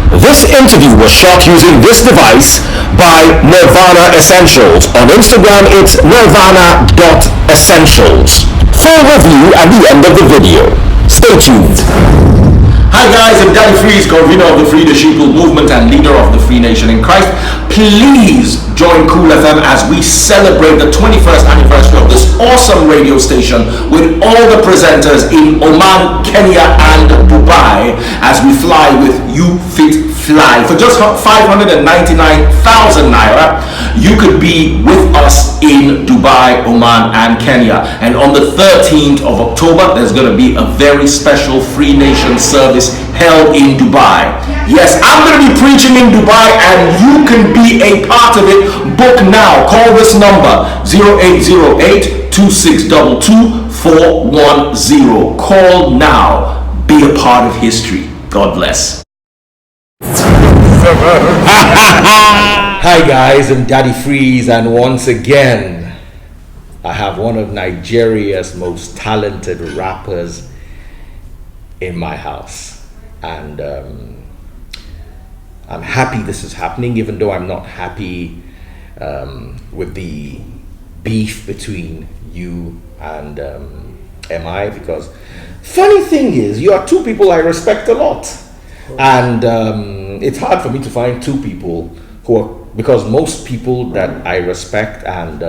This interview was shot using this device by Nirvana Essentials. On Instagram, it's nirvana.essentials. Full review at the end of the video. Stay tuned. Hi guys, I'm Daddy Freeze, convener of the Free the Sheeple movement and leader of the Free Nation in Christ. Please join Cool FM as we celebrate the 21st anniversary of this awesome radio station with all the presenters in Oman, Kenya, and Dubai as we fly with You Fit Fly. For just 599,000 naira, you could be with us in Dubai, Oman, and Kenya. And on the 13th of October, there's going to be a very special Free Nation service held in Dubai. Yes, I'm going to be preaching in Dubai and you can be a part of it. Book now. Call this number 0808-2622-410. Call now. Be a part of history. God bless. Hi guys, I'm Daddy Freeze, and once again I have one of Nigeria's most talented rappers in my house, and I'm happy this is happening, even though I'm not happy with the beef between you and MI, because funny thing is, you are two people I respect a lot, and it's hard for me to find two people who are, because most people that I respect and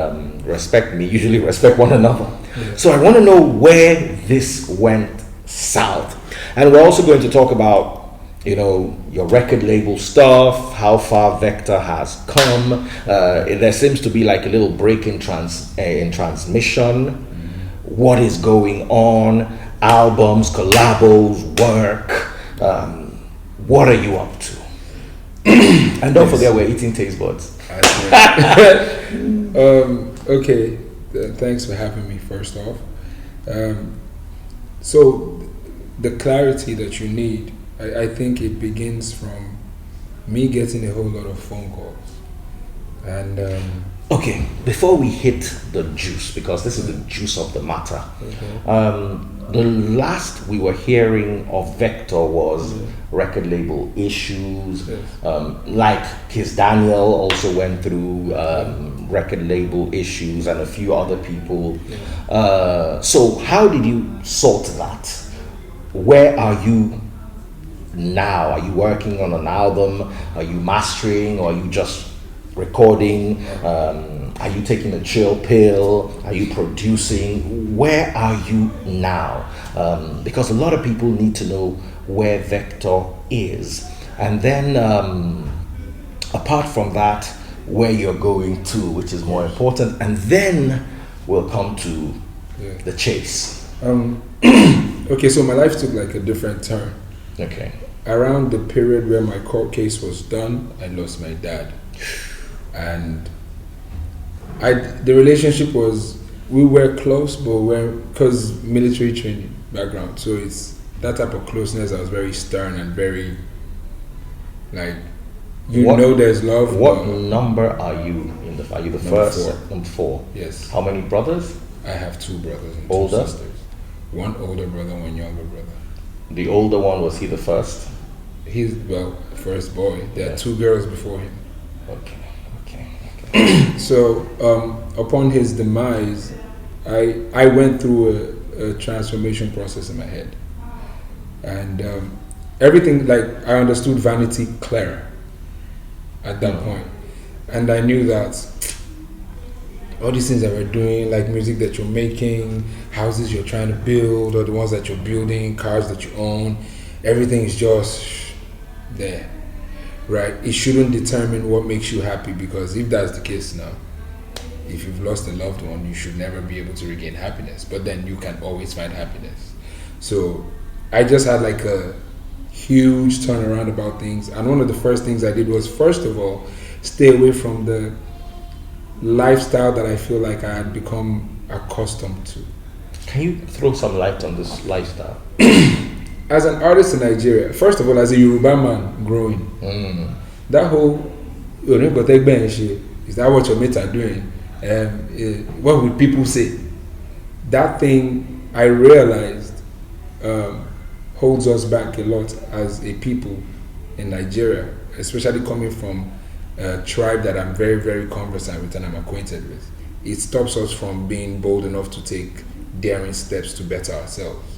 respect me usually respect one another. Yeah. So I want to know where this went south. And we're also going to talk about, you know, your record label stuff, how far Vector has come. There seems to be like a little break in transmission. What is going on? Albums, collabos, work. What are you up to? And don't forget, we're eating taste buds. Okay, thanks for having me first off. So the clarity that you need, I think it begins from me getting a whole lot of phone calls. And okay, before we hit the juice, because this is the juice of the matter, the last we were hearing of Vector was record label issues. Like Kiss Daniel also went through record label issues, and a few other people. So how did you sort that? Where are you now? Are you working on an album? Are you mastering, or are you just recording? Are you taking a chill pill? Are you producing? Where are you now? Because a lot of people need to know where Vector is. And then apart from that, where you're going to, which is more important. And then we'll come to the chase. Okay, so my life took like a different turn. Okay. Around the period where my court case was done, I lost my dad. And the relationship was, we were close, but because military training background, so it's that type of closeness. I was very stern and very, like, there's love. What number are you in the? Are you the first? Number 4. Yes. How many brothers? I have 2 brothers and older? 2 sisters. One older brother, one younger brother. The older one, was he the first? He's first boy. There are 2 girls before him. Okay. So upon his demise, I went through a transformation process in my head, and everything, like, I understood vanity clearer at that point, and I knew that all these things that we're doing, like music that you're making, houses you're trying to build, or the ones that you're building, cars that you own, everything is just there. Right, it shouldn't determine what makes you happy, because if that's the case now, if you've lost a loved one, you should never be able to regain happiness, but then you can always find happiness. So I just had like a huge turnaround about things, and one of the first things I did was, first of all, stay away from the lifestyle that I feel like I had become accustomed to. Can you throw some light on this lifestyle? As an artist in Nigeria, first of all, as a Yoruba man growing, that whole, is that what your mates are doing? What would people say? That thing, I realized, holds us back a lot as a people in Nigeria, especially coming from a tribe that I'm very, very conversant with and I'm acquainted with. It stops us from being bold enough to take daring steps to better ourselves.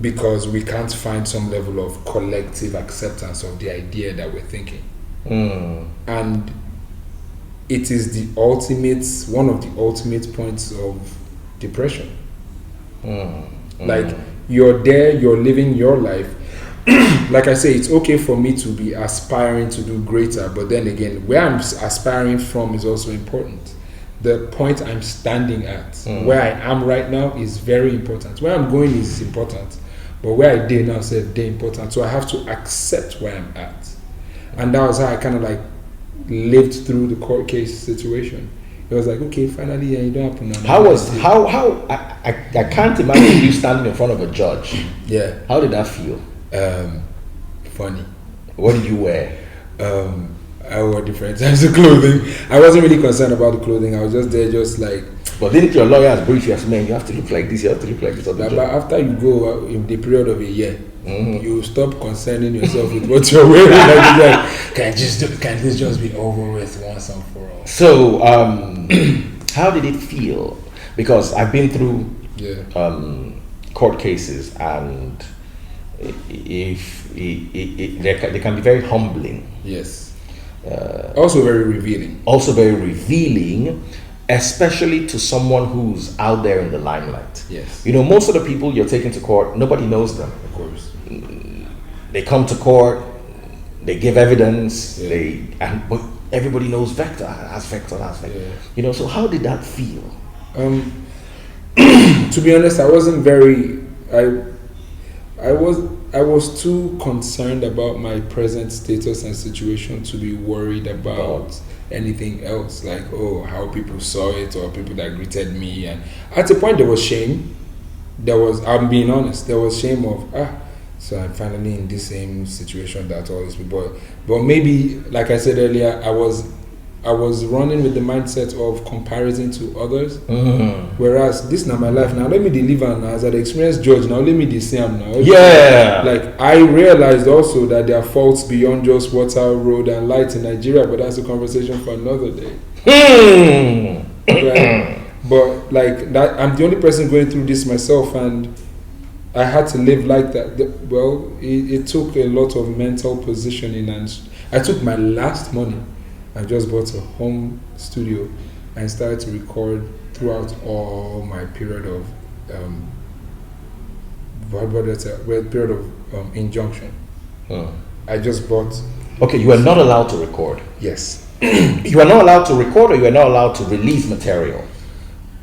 Because we can't find some level of collective acceptance of the idea that we're thinking. And it is one of the ultimate points of depression. Like, you're there, you're living your life. Like I say, it's okay for me to be aspiring to do greater, but then again, where I'm aspiring from is also important. The point I'm standing at, where I am right now, is very important. Where I'm going is important, but where I did now is very important. So I have to accept where I'm at, and that was how I kind of like lived through the court case situation. It was like, okay, finally, you don't have to know. I can't imagine you standing in front of a judge. Yeah. How did that feel? Funny. What did you wear? I wore different types of clothing. I wasn't really concerned about the clothing. I was just there, just like. But didn't your lawyers brief you as, man, you have to look like this, you have to look like this? But after you go in the period of a year, you stop concerning yourself with what you're wearing. Like, can this just be over with once and for all? So, how did it feel? Because I've been through court cases, and they can be very humbling. Yes. Also very revealing. Also very revealing, especially to someone who's out there in the limelight. Yes. You know, most of the people you're taking to court, nobody knows them. Of course. They come to court, they give evidence, but everybody knows Vector. Yeah. You know, so how did that feel? To be honest, I wasn't very. I was too concerned about my present status and situation to be worried about anything else, like how people saw it or people that greeted me. And at a point there was shame. I'm being honest, there was shame of so I'm finally in the same situation that all these people. But maybe, like I said earlier, I was running with the mindset of comparison to others. Whereas this is not my life now. Let me deliver now. As I experienced George now, let me the same now. Yeah. Like, I realized also that there are faults beyond just water, road, and light in Nigeria, but that's a conversation for another day. Right? But like that, I'm the only person going through this myself, and I had to live like that. Well, it took a lot of mental positioning, and I took my last money. I just bought a home studio and started to record throughout all my period of injunction. I just bought. Okay, you were not allowed to record. Yes. You were not allowed to record, or you were not allowed to release material.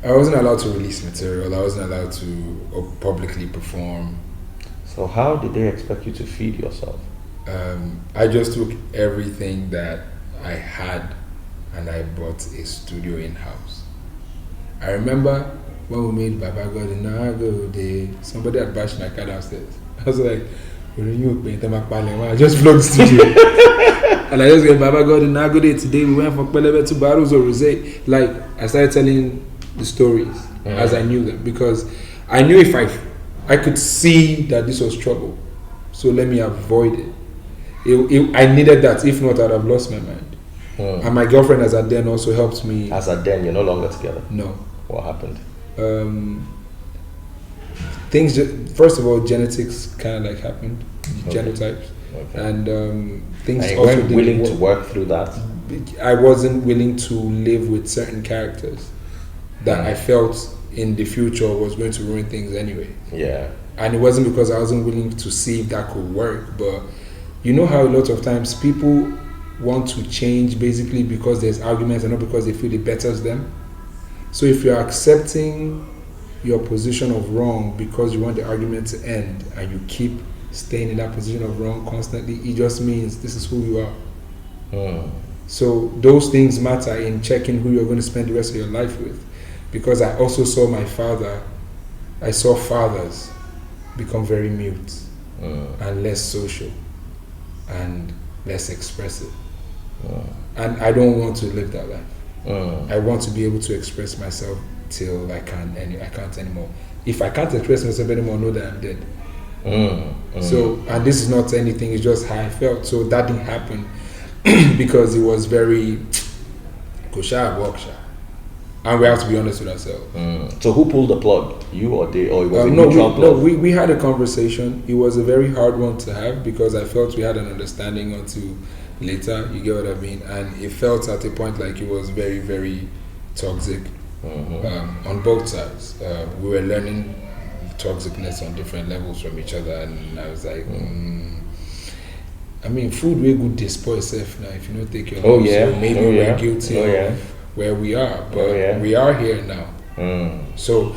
I wasn't allowed to release material. I wasn't allowed to publicly perform. So how did they expect you to feed yourself? I just took everything that I had and I bought a studio in-house. I remember when we made Abaga, somebody had bashed my car downstairs. I was like, I just vlogged the studio. And I just get Abaga today. We went from Pelebe to Barrows or Rosé. Like, I started telling the stories as I knew them, because I knew if I could see that this was trouble, so let me avoid it. I needed that. If not, I'd have lost my mind. And my girlfriend as at then also helped me. As at then, you're no longer together? No. What happened? Things, also of all, genetics kind of like happened, genotypes, and things. And you also weren't willing to work through that? I wasn't willing to live with certain characters that I felt in the future was going to ruin things anyway. Yeah. And it wasn't because I wasn't willing to see if that could work, but you know how a lot of times people want to change basically because there's arguments and not because they feel it betters them. So if you're accepting your position of wrong because you want the argument to end and you keep staying in that position of wrong constantly, it just means this is who you are. So those things matter in checking who you're going to spend the rest of your life with. Because I also saw I saw fathers become very mute and less social and less expressive. And I don't want to live that life. I want to be able to express myself till I can't anymore. If I can't express myself anymore, know that I'm dead. So, and this is not anything, it's just how I felt. So that didn't happen because it was very kosha workshop. And we have to be honest with ourselves. So who pulled the plug? You or they? Or it was a No, mutual plug? we had a conversation. It was a very hard one to have because I felt we had an understanding until later. You get what I mean? And it felt at a point like it was very, very toxic on both sides. We were learning toxicness on different levels from each other, and I was like, I mean, food we good despoil self now if you don't take your own. So maybe we're guilty of where we are, but we are here now. So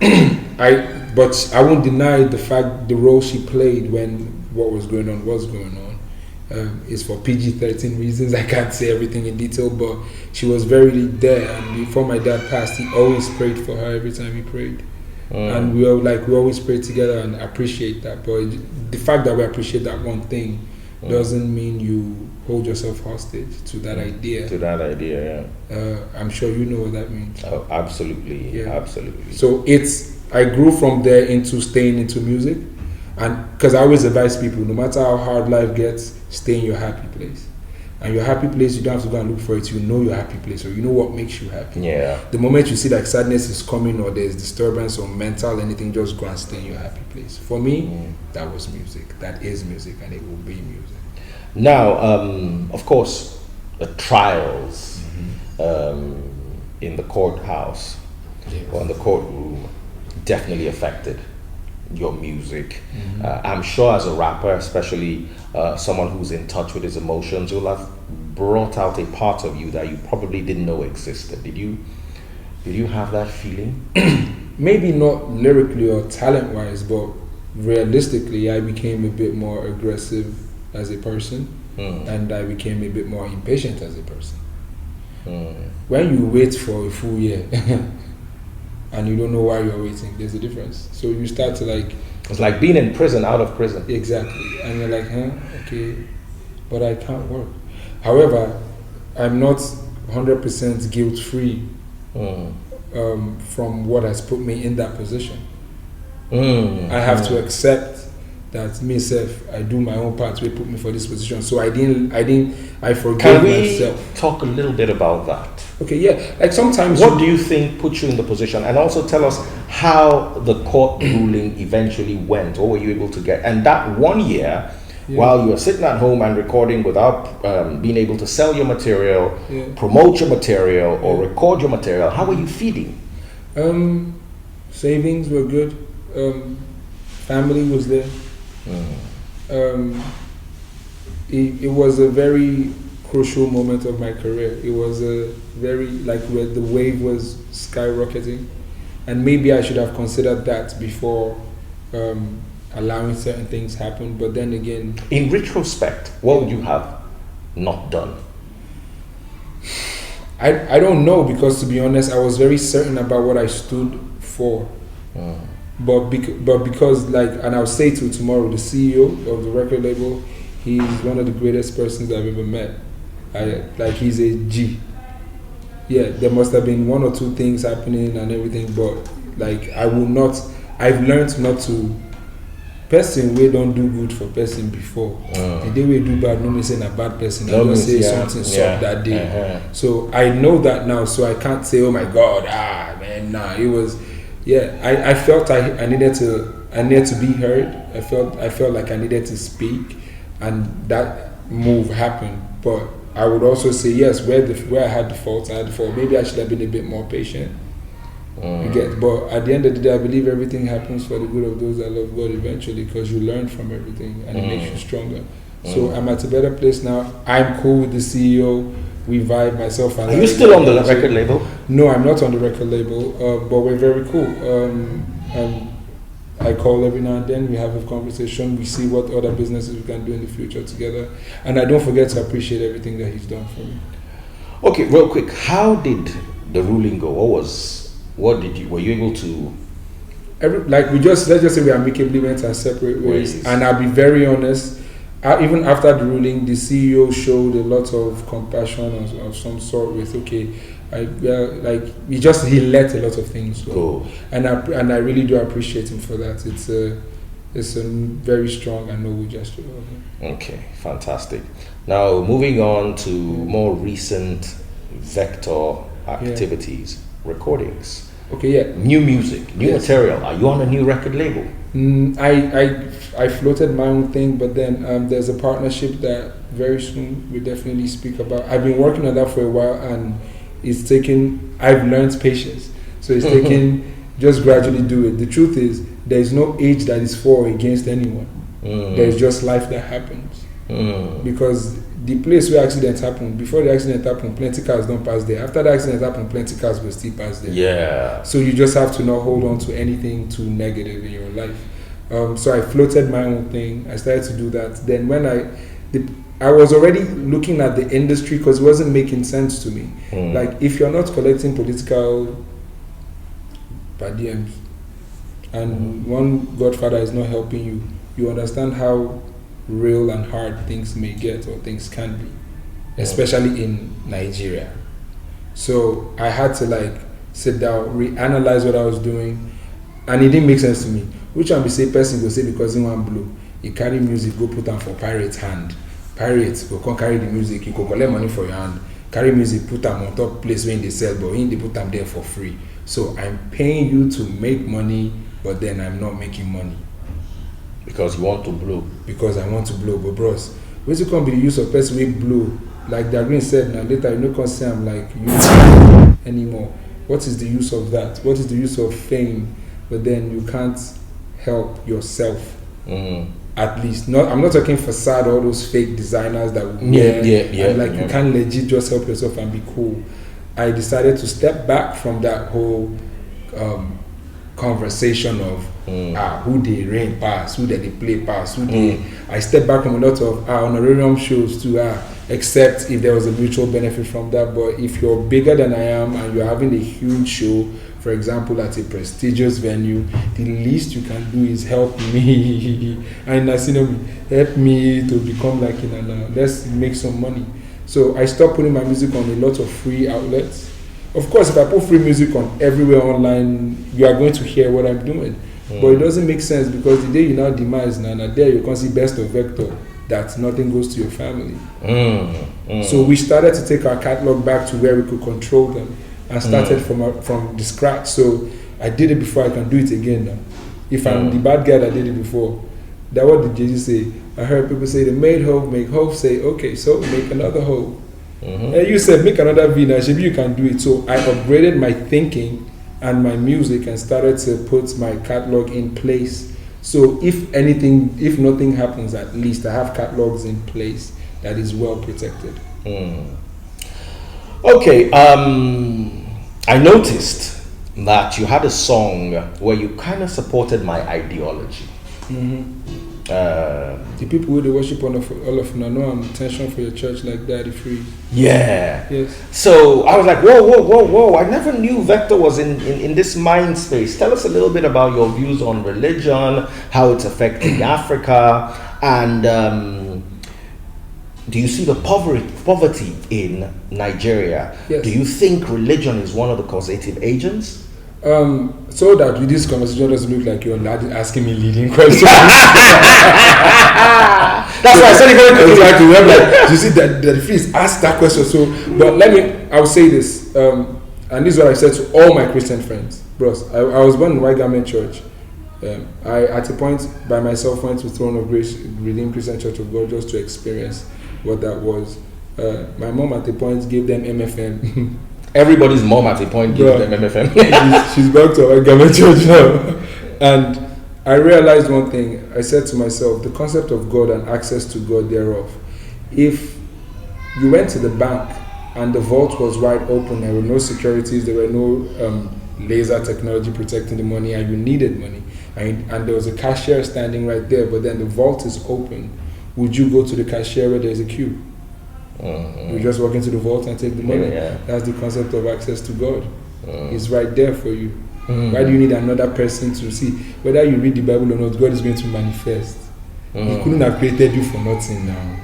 but I won't deny the fact the role she played when what was going on is for PG-13 reasons. I can't say everything in detail, but she was very there, and before my dad passed, he always prayed for her every time he prayed. And we always pray together and appreciate that. But the fact that we appreciate that one thing doesn't mean you hold yourself hostage to that idea. I'm sure you know what that means. Oh, absolutely, absolutely. So I grew from there into staying into music, and because I always advise people, no matter how hard life gets, stay in your happy place. And your happy place, you don't have to go and look for it. You know your happy place, or you know what makes you happy. The moment you see like sadness is coming, or there's disturbance or mental anything, just go and stay in your happy place. For me, that was music. That is music, and it will be music. Now, of course, the trials in the courthouse or in the courtroom definitely affected your music. I'm sure as a rapper, especially someone who's in touch with his emotions, you'll have brought out a part of you that you probably didn't know existed. Did you have that feeling? Maybe not lyrically or talent-wise, but realistically, I became a bit more aggressive as a person, and I became a bit more impatient as a person. When you wait for a full year and you don't know why you're waiting, there's a difference. So you start to like... It's like being in prison, out of prison. Exactly. And you're like, okay, but I can't work. However, I'm not 100% guilt-free from what has put me in that position. I have to accept that myself, I do my own part to put me for this position. So I forgave myself. Can we talk a little bit about that? Okay, yeah. Like sometimes... What do you think put you in the position? And also tell us how the court ruling eventually went. What were you able to get? And that 1 year, while you were sitting at home and recording without being able to sell your material, promote your material, or record your material, how were you feeding? Savings were good. Family was there. It was a very crucial moment of my career. It was a very, like, where the wave was skyrocketing, and maybe I should have considered that before allowing certain things happen. But then again, in retrospect, what would you have not done? I don't know, because to be honest, I was very certain about what I stood for. But because, like, and I'll say to tomorrow, the CEO of the record label, he's one of the greatest persons I've ever met. He's a G. Yeah, there must have been one or two things happening and everything, but like, I've learned not to, person we don't do good for person before. The day we do bad, no me saying a bad person, I just say something soft that day. So I know that now, so I can't say, oh my God, man, nah, it was... I felt I needed to be heard. I felt like I needed to speak, and that move happened. But I would also say, yes, where I had the fault, maybe I should have been a bit more patient. But at the end of the day, I believe everything happens for the good of those that love God eventually, because you learn from everything and it makes you stronger. So I'm at a better place now. I'm cool with the CEO. We vibe, myself and... Are you still on the record label? No, I'm not on the record label, but we're very cool. I call every now and then, we have a conversation, we see what other businesses we can do in the future together. And I don't forget to appreciate everything that he's done for me. Okay, real quick, how did the ruling go? Were you able to... let's just say we amicably went our separate ways. And I'll be very honest, even after the ruling, the CEO showed a lot of compassion of some sort with, he let a lot of things go. And I really do appreciate him for that. it's a very strong and noble gesture. Okay, fantastic. Now, moving on to more recent Vector activities, recordings. Okay, yeah. New music, new material. Are you on a new record label? I floated my own thing, but then there's a partnership that very soon we'll definitely speak about. I've been working on that for a while, and I've learned patience. So it's taken, just gradually do it. The truth is, there's no age that is for or against anyone. There's just life that happens. Because the place where accidents happen, before the accident happened, plenty cars don't pass there. After the accident happened, plenty cars will still pass there. Yeah. So you just have to not hold on to anything too negative in your life. So I floated my own thing. I started to do that. Then when I was already looking at the industry because it wasn't making sense to me. Like, if you're not collecting political per diems and one godfather is not helping you, you understand how real and hard things may get or things can be, especially in Nigeria. So I had to sit down, reanalyze what I was doing, and it didn't make sense to me. Which one be say person go say because he want blue, he carry music, go put them for pirate's hand. Pirates go come carry the music, you go collect money for your hand, carry music, put them on top place when they sell, but they put them there for free. So I'm paying you to make money, but then I'm not making money. Because you want to blow. Because I want to blow. But bros, where's it going to be the use of person we blow? Like the green said, now later you no concern like you anymore. What is the use of that? What is the use of fame? But then you can't help yourself. At least. I'm not talking facade, all those fake designers that would you can't legit just help yourself and be cool. I decided to step back from that whole conversation of who they rain pass, who they play pass, I stepped back from a lot of honorarium shows to except if there was a mutual benefit from that. But if you're bigger than I am and you're having a huge show, for example at a prestigious venue, the least you can do is help me and help me to become like let's make some money. So I stopped putting my music on a lot of free outlets. Of course, if I put free music on everywhere online, you are going to hear what I'm doing. But it doesn't make sense because the day you now demise, there you can see best of Vector, that nothing goes to your family. So we started to take our catalog back to where we could control them and started from the scratch. So I did it before, I can do it again now. If I'm the bad guy that did it before, that what did Jesus say? I heard people say they made hope, make hope, say okay, so make another hope. And you said make another V now, maybe you can do it. So I upgraded my thinking and my music and started to put my catalog in place. So if nothing happens, at least I have catalogs in place that is well protected. Okay, I noticed that you had a song where you kind of supported my ideology. The people who they worship all of know I'm attention for your church like Daddy Free. Yeah. Yes. So I was like, whoa. I never knew Vector was in this mind space. Tell us a little bit about your views on religion, how it's affecting Africa, and do you see the poverty in Nigeria? Yes. Do you think religion is one of the causative agents? So that with this conversation doesn't look like you're asking me leading questions. That's why I said it very quickly. Exactly. I'm like, you see that the please ask that question. So, but I'll say this, and this is what I said to all my Christian friends, bros. I was born in White Garment Church. I at a point by myself went to Throne of Grace Redeemed Christian Church of God just to experience what that was. My mom at a point gave them MFM. Everybody's mom at a point gives them MFM. she's back to our government church now. And I realized one thing. I said to myself, the concept of God and access to God thereof. If you went to the bank and the vault was wide open, there were no securities, there were no laser technology protecting the money, and you needed money, and there was a cashier standing right there, but then the vault is open, would you go to the cashier where there's a queue? You just walk into the vault and take the money. That's the concept of access to God. It's right there for you. Why do you need another person to see? Whether you read the Bible or not, God is going to manifest. He couldn't have created you for nothing now.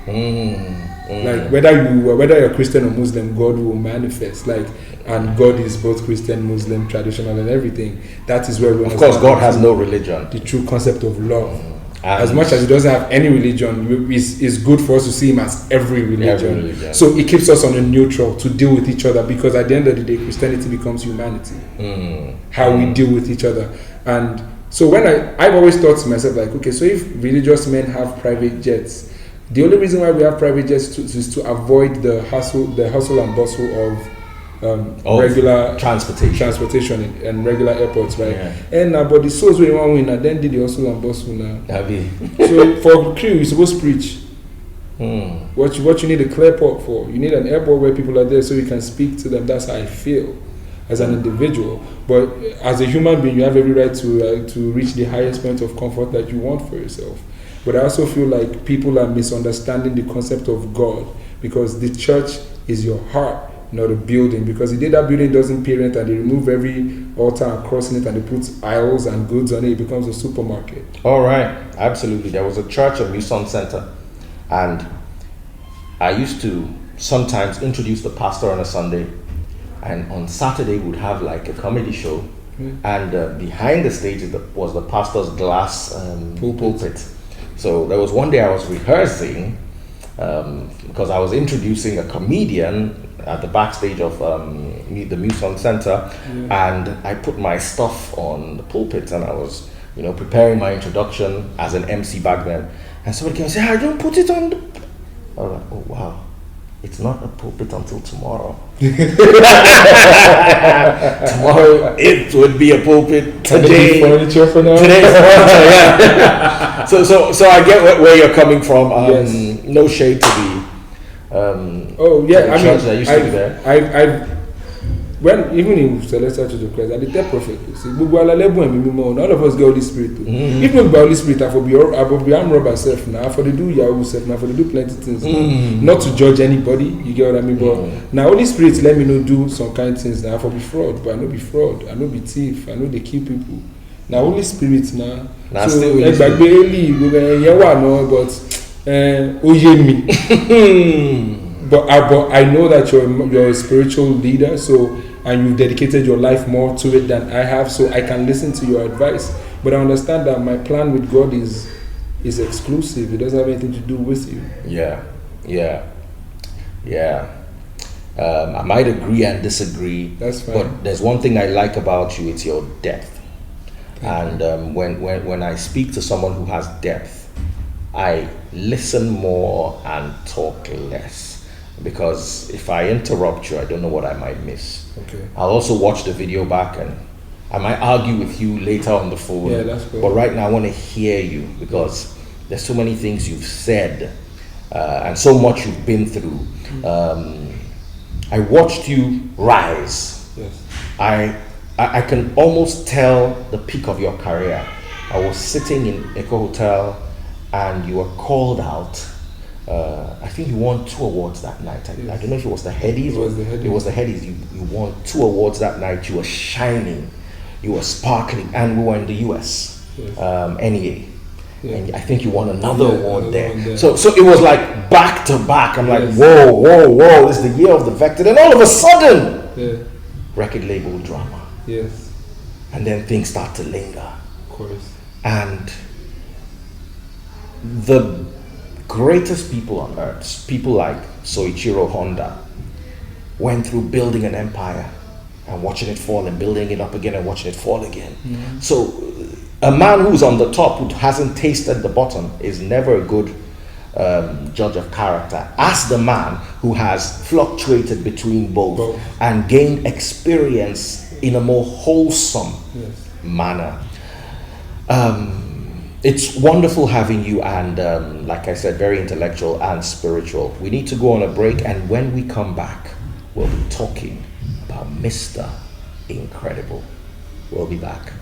Like whether you're Christian or Muslim, God will manifest. And God is both Christian, Muslim, traditional, and everything. That is where we. Of course, God has no religion. The true concept of love. as much as he doesn't have any religion, it's good for us to see him as every religion. So it keeps us on a neutral to deal with each other, because at the end of the day, Christianity becomes humanity. How we deal with each other. And so when I've always thought to myself, like, okay, so if religious men have private jets, the only reason why we have private jets is to avoid the hustle and bustle of regular transportation and regular airports, right? And but the souls we want win, and then did the hustle and bustle now. So for crew, you're supposed to preach. What you need a clear port for? You need an airport where people are there so you can speak to them. That's how I feel as an individual. But as a human being, you have every right to reach the highest point of comfort that you want for yourself. But I also feel like people are misunderstanding the concept of God, because the church is your heart, not a building. Because the day that building doesn't parent and they remove every altar and cross in it and they put aisles and goods on it, it becomes a supermarket. All right, absolutely. There was a church at Mission Center, and I used to sometimes introduce the pastor on a Sunday, and on Saturday we'd have like a comedy show, and behind the stage was the pastor's glass pulpit. So there was one day I was rehearsing because I was introducing a comedian at the backstage of the Mission Center, and I put my stuff on the pulpit, and I was, preparing my introduction as an MC back then, and somebody came and said, "I don't put it on." I was like, "Oh wow, it's not a pulpit until tomorrow." Tomorrow it would be a pulpit. Today, furniture for now. Today's furniture, yeah. So I get where you're coming from. No shade to the church that used to be there. Even in Celestial Church of Christ, I did tell prophet, see, all of us get Holy Spirit too. If not by Holy Spirit, I will be armed robber self now, for the do Yahoo self now, for the do plenty things. Not to judge anybody, you get what I mean? But now Holy Spirit let me know do some kind of things now, for be fraud, but I know be fraud, I know be thief, I know they kill people. Now Holy Spirit now. So like but but I know that you're a spiritual leader, so, and you've dedicated your life more to it than I have, so I can listen to your advice. But I understand that my plan with God is exclusive. It doesn't have anything to do with you. I might agree and disagree. That's fine. But there's one thing I like about you, it's your depth. And when I speak to someone who has depth, I listen more and talk less. Because if I interrupt you, I don't know what I might miss. Okay. I'll also watch the video back, and I might argue with you later on the phone. Yeah, that's good. But right now I want to hear you, because there's so many things you've said and so much you've been through. I watched you rise. Yes. I can almost tell the peak of your career. I was sitting in Echo Hotel and you were called out. I think you won 2 awards that night. I don't know if it was the Headies. It was the Headies. It was the Headies. You won 2 awards that night. You were shining. You were sparkling. And we were in the US, NEA. Yeah. And I think you won another award there. So it was like back to back. I'm like, whoa, this is the year of the Vector. Then all of a sudden, record label drama. Yes. And then things start to linger. Of course. And the greatest people on earth, people like Soichiro Honda, went through building an empire and watching it fall and building it up again and watching it fall again. So a man who's on the top, who hasn't tasted the bottom, is never a good judge of character. Ask the man who has fluctuated between both and gained experience in a more wholesome manner. It's wonderful having you, and like I said, very intellectual and spiritual. We need to go on a break, and when we come back, we'll be talking about Mr. Incredible. We'll be back.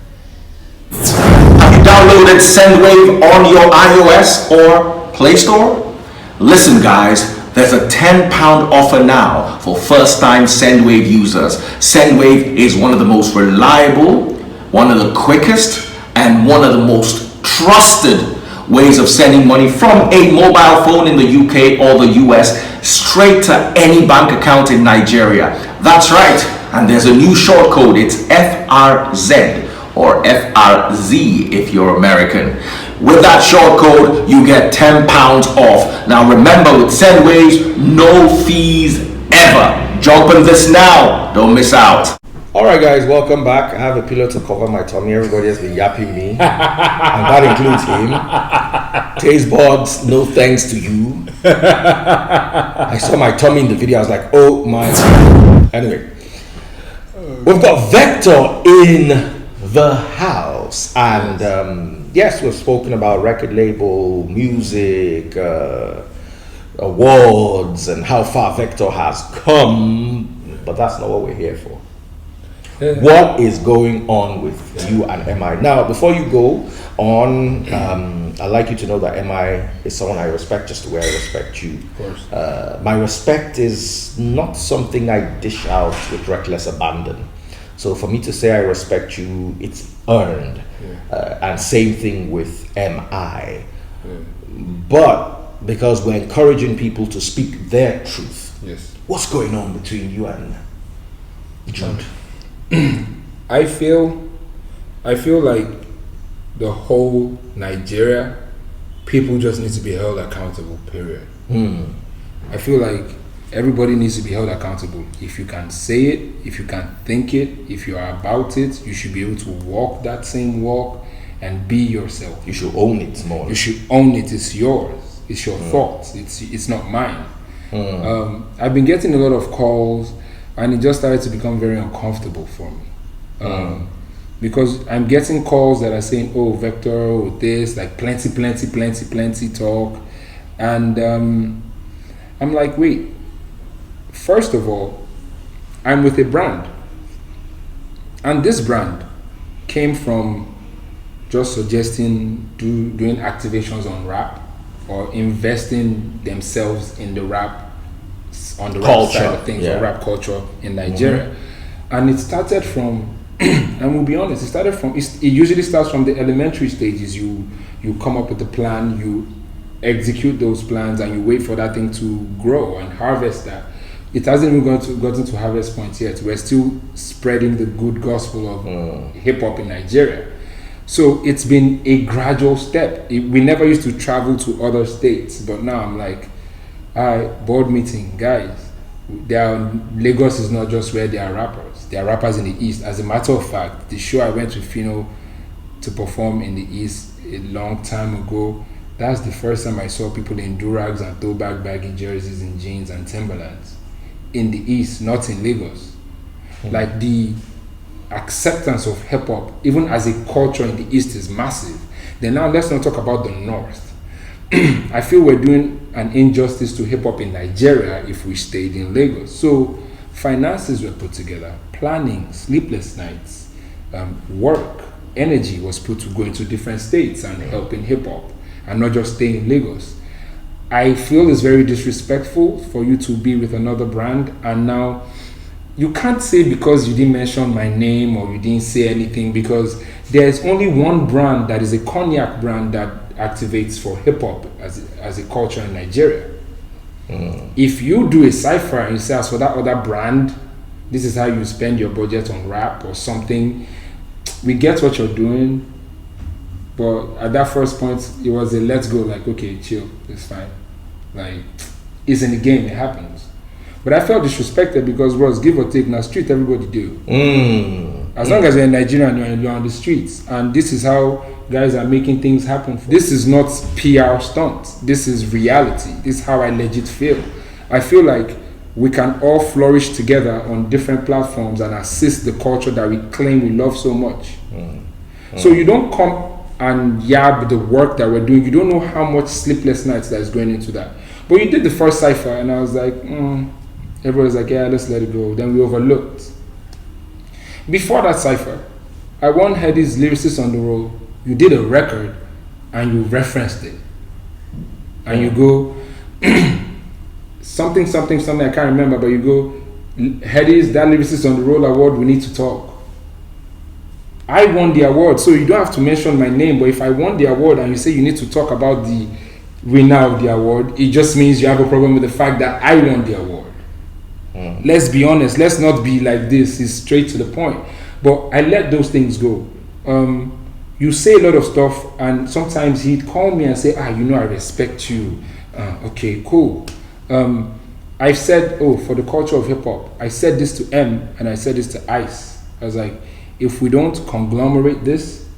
Have you downloaded SendWave on your iOS or Play Store? Listen guys, there's a £10 offer now for first-time SendWave users. SendWave is one of the most reliable, one of the quickest, and one of the most trusted ways of sending money from a mobile phone in the UK or the US straight to any bank account in Nigeria. That's right, and there's a new short code. It's FRZ or FRZ if you're American. With that short code, you get 10 pounds off. Now remember, with Sendwaves, no fees ever. Jump on this now. Don't miss out. All right, guys, welcome back. I have a pillow to cover my tummy. Everybody has been yapping me, and that includes him. Taste buds, no thanks to you. I saw my tummy in the video. I was like, oh my. Anyway, we've got Vector in the house, and yes, we've spoken about record label, music, awards, and how far Vector has come. But that's not what we're here for. What is going on with you and MI? Now, before you go on, I'd like you to know that MI is someone I respect just the way I respect you. Of course. My respect is not something I dish out with reckless abandon. So for me to say I respect you, it's earned. And same thing with MI. But because we're encouraging people to speak their truth, Yes. what's going on between you and Jude? I feel like the whole Nigeria, people just need to be held accountable, period. I feel like everybody needs to be held accountable. If you can say it, if you can think it, if you are about it, you should be able to walk that same walk and be yourself. You should own it more. You should own it. It's yours. It's your thoughts. It's not mine. I've been getting a lot of calls, and it just started to become very uncomfortable for me. Because I'm getting calls that are saying, oh, Vector, oh, this, like plenty talk. And I'm like, wait, first of all, I'm with a brand. And this brand came from just suggesting doing activations on rap or investing themselves in the rap, on the rap side of things, or rap culture in Nigeria. And it started from, and we'll be honest, it usually starts from the elementary stages. You come up with a plan, you execute those plans, and you wait for that thing to grow and harvest that. It hasn't even gotten to harvest point yet. We're still spreading the good gospel of hip-hop in Nigeria. So it's been a gradual step. We never used to travel to other states, but now I'm like, board meeting, guys. Lagos is not just where there are rappers. There are rappers in the East. As a matter of fact, the show I went to Fino to perform in the East a long time ago, that's the first time I saw people in durags and throwback baggy jerseys and jeans and Timberlands in the East, not in Lagos. Like the acceptance of hip hop, even as a culture in the East, is massive. Then now let's not talk about the North. I feel we're doing an injustice to hip hop in Nigeria if we stayed in Lagos. So finances were put together, planning, sleepless nights, work, energy was put to go into different states and help in hip hop and not just stay in Lagos. I feel it's very disrespectful for you to be with another brand, and now you can't say because you didn't mention my name or you didn't say anything, because there's only one brand that is a cognac brand that activates for hip-hop as a culture in Nigeria. If you do a cypher and you say, as for that other brand, this is how you spend your budget on rap or something, we get what you're doing, but at that first point it was a let's go, like, okay, chill, it's fine, like, it's in the game, it happens. But I felt disrespected because, bros, give or take, now street everybody do. As long as you're in Nigeria and you're on the streets, and this is how guys are making things happen. This is not PR stunt. This is reality. This is how I legit feel. I feel like we can all flourish together on different platforms and assist the culture that we claim we love so much. So you don't come and yab the work that we're doing. You don't know how much sleepless nights that is going into that. But you did the first cypher, and I was like, everybody's like, yeah, let's let it go. Then we overlooked. Before that cypher, I won Hedy's lyricist on the roll. You did a record and you referenced it. And you go, something, I can't remember, but you go, Hedy's, that lyricist on the roll award, we need to talk. I won the award, so you don't have to mention my name, but if I won the award and you say you need to talk about the winner of the award, it just means you have a problem with the fact that I won the award. Let's be honest, let's not be like this, it's straight to the point. But I let those things go. you say a lot of stuff, and sometimes he'd call me and say, I respect you. Okay, cool. I've said, for the culture of hip hop, I said this to M and I said this to Ice. I was like, if we don't conglomerate this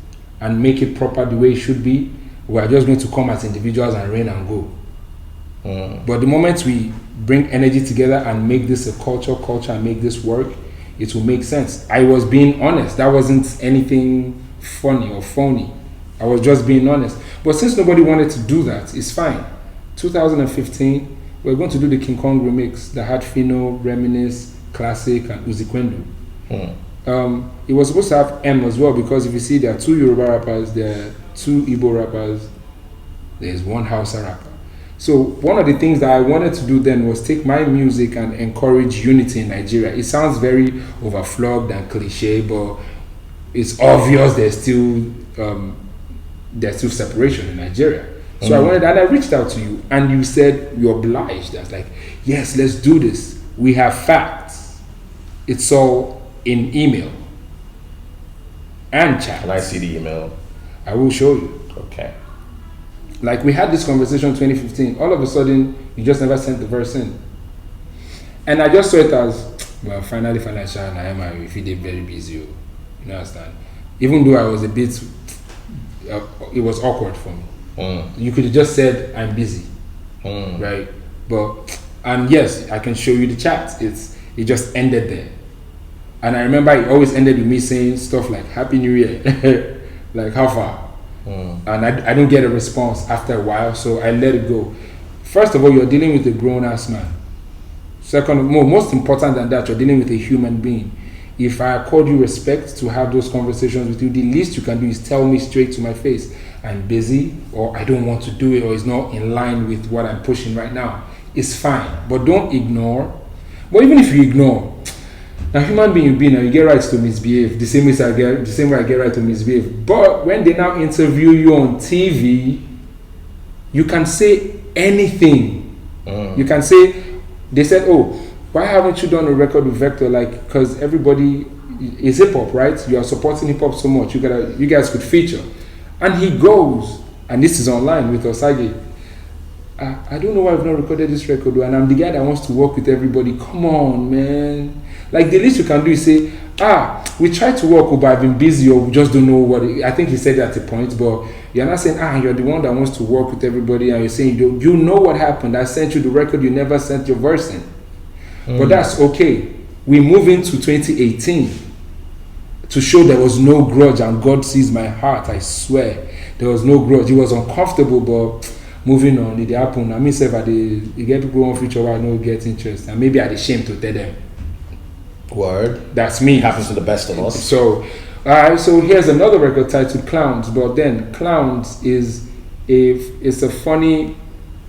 and make it proper the way it should be, we're just going to come as individuals and reign and go. But the moment we bring energy together and make this a culture and make this work, it will make sense. I was being honest. That wasn't anything funny or phony. I was just being honest. But since nobody wanted to do that, it's fine. 2015, we're going to do the King Kong remix that had Fino, Reminisce, Classic, and Uzi Kwendu. It was supposed to have M as well, because if you see, there are 2 Yoruba rappers, there are 2 Igbo rappers, there's 1 Hausa rapper. So one of the things that I wanted to do then was take my music and encourage unity in Nigeria. It sounds very overflogged and cliche, but it's obvious there's still separation in Nigeria. So I wanted, and I reached out to you, and you said you're obliged. I was like, yes, let's do this. We have facts. It's all in email and chat. Can I see the email? I will show you. Okay. Like, we had this conversation in 2015. All of a sudden, you just never sent the verse in. And I just saw it as, well, finally, financial, and I am if he did very busy. You understand? Even though I was a bit, it was awkward for me. You could have just said, I'm busy. Right? But, and yes, I can show you the chat. It just ended there. And I remember it always ended with me saying stuff like, Happy New Year. Like, how far? And I don't get a response after a while, so I let it go. First of all, you're dealing with a grown-ass man. Second, most important than that, you're dealing with a human being. If I accord you respect to have those conversations with you, the least you can do is tell me straight to my face, I'm busy, or I don't want to do it, or it's not in line with what I'm pushing right now. It's fine, but don't ignore. But even if you ignore, now, human being you be now, you get right to misbehave the same way I get right to misbehave. But when they now interview you on TV, you can say anything. You can say, they said, why haven't you done a record with Vector? Like, because everybody is hip hop, right? You are supporting hip hop so much. You guys could feature. And he goes, and this is online with Osage. I don't know why I've not recorded this record, and I'm the guy that wants to work with everybody. Come on, man. Like, the least you can do is say, we tried to work, but I've been busy, or we just don't know what I think he said that at a point, but you're not saying, you're the one that wants to work with everybody, and you're saying, you know what happened. I sent you the record, you never sent your verse in. But that's okay. We move into 2018 to show there was no grudge, and God sees my heart, I swear. There was no grudge. It was uncomfortable, but moving on, it happened. I mean, say, you get people on future where I know get interest, and maybe I'm ashamed to tell them. Word. That's me. It happens to the best of us. So here's another record titled Clowns, but then Clowns is a funny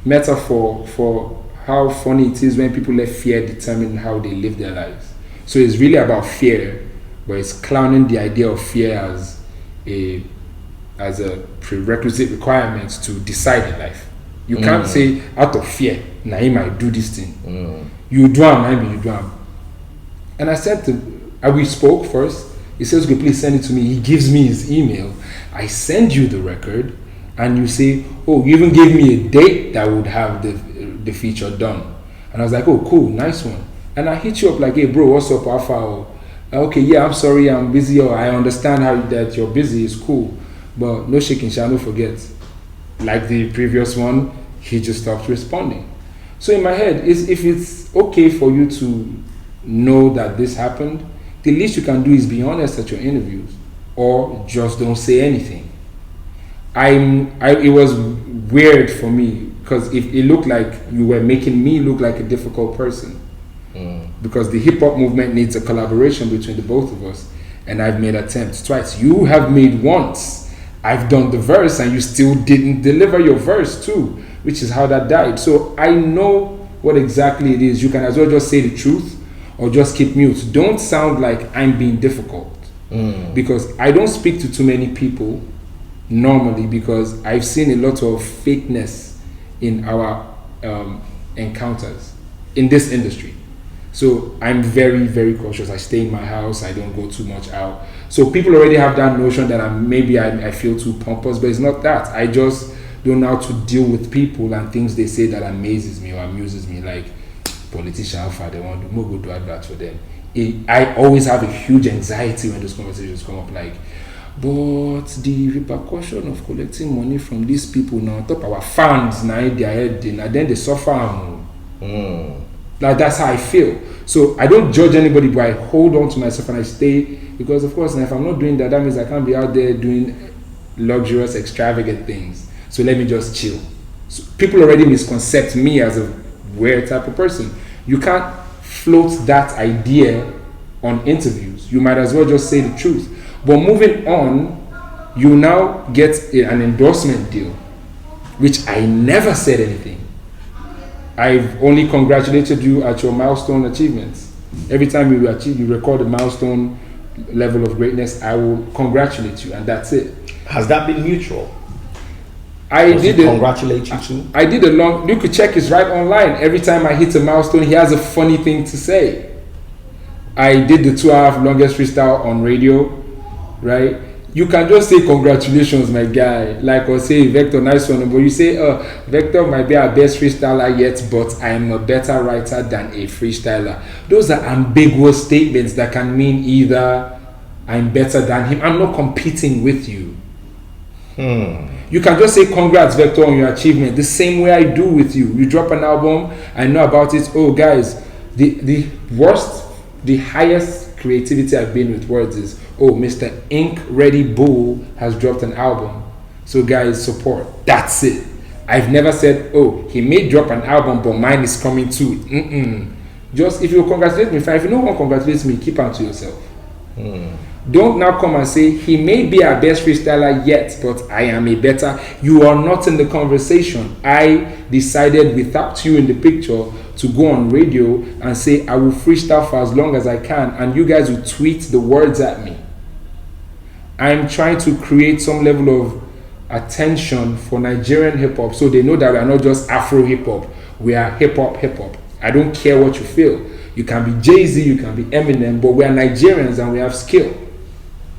metaphor for how funny it is when people let fear determine how they live their lives. So it's really about fear, but it's clowning the idea of fear as a prerequisite requirement to decide in life. You can't say out of fear, I might do this thing. You do maybe you do. And I said we spoke first. He says, okay, please send it to me. He gives me his email. I send you the record, and you say, you even gave me a date that would have the feature done. And I was like, cool, nice one. And I hit you up like, hey, bro, what's up, Alpha? Okay, yeah, I'm sorry, I'm busy, or I understand that you're busy, it's cool. But no shaking, shall no forget. Like the previous one, he just stopped responding. So in my head, if it's okay for you to know that this happened, the least you can do is be honest at your interviews, or just don't say anything. It was weird for me, because if it looked like you were making me look like a difficult person, because the hip hop movement needs a collaboration between the both of us, and I've made attempts twice. You have made once. I've done the verse, and you still didn't deliver your verse too, which is how that died. So I know what exactly it is. You can as well just say the truth, or just keep mute. Don't sound like I'm being difficult, because I don't speak to too many people normally, because I've seen a lot of fakeness in our encounters in this industry. So I'm very, very cautious. I stay in my house. I don't go too much out. So people already have that notion that I feel too pompous, but it's not that. I just don't know how to deal with people and things they say that amazes me or amuses me. Like politician, alpha, they want to go do advert for them. I always have a huge anxiety when those conversations come up. Like, but the repercussion of collecting money from these people now, on top our fans, now in their head, and then they suffer. Like that's how I feel. So I don't judge anybody, but I hold on to myself and I stay, because of course now if I'm not doing that, that means I can't be out there doing luxurious, extravagant things. So let me just chill. So people already misconcept me as a weird type of person. You can't float that idea on interviews. You might as well just say the truth. But moving on, you now get an endorsement deal, which I never said anything. I've only congratulated you at your milestone achievements. Every time you record a milestone level of greatness, I will congratulate you, and that's it. Has that been mutual? Does he congratulate you too? I did you could check, it's right online. Every time I hit a milestone, he has a funny thing to say. I did the 2.5 longest freestyle on radio, right? You can just say congratulations, my guy. Like, or say Vector, nice one. But you say, Vector might be our best freestyler yet, but I'm a better writer than a freestyler. Those are ambiguous statements that can mean either I'm better than him. I'm not competing with you. You can just say congrats, Vector, on your achievement, the same way I do with you. You drop an album, I know about it. Oh, guys, the highest creativity I've been with words is, oh, Mr. Ink Ready Bull has dropped an album, so guys, support. That's it. I've never said, oh, he may drop an album, but mine is coming too. Just if you congratulate me, fine. If you don't want to congratulate me, keep on to yourself. Don't now come and say he may be our best freestyler yet, but I am a better. You are not in the conversation. I decided without you in the picture to go on radio and say I will freestyle for as long as I can, and you guys will tweet the words at me. I'm trying to create some level of attention for Nigerian hip hop, so they know that we are not just Afro hip hop. We are hip hop. I don't care what you feel. You can be Jay-Z, you can be Eminem, but we are Nigerians and we have skill.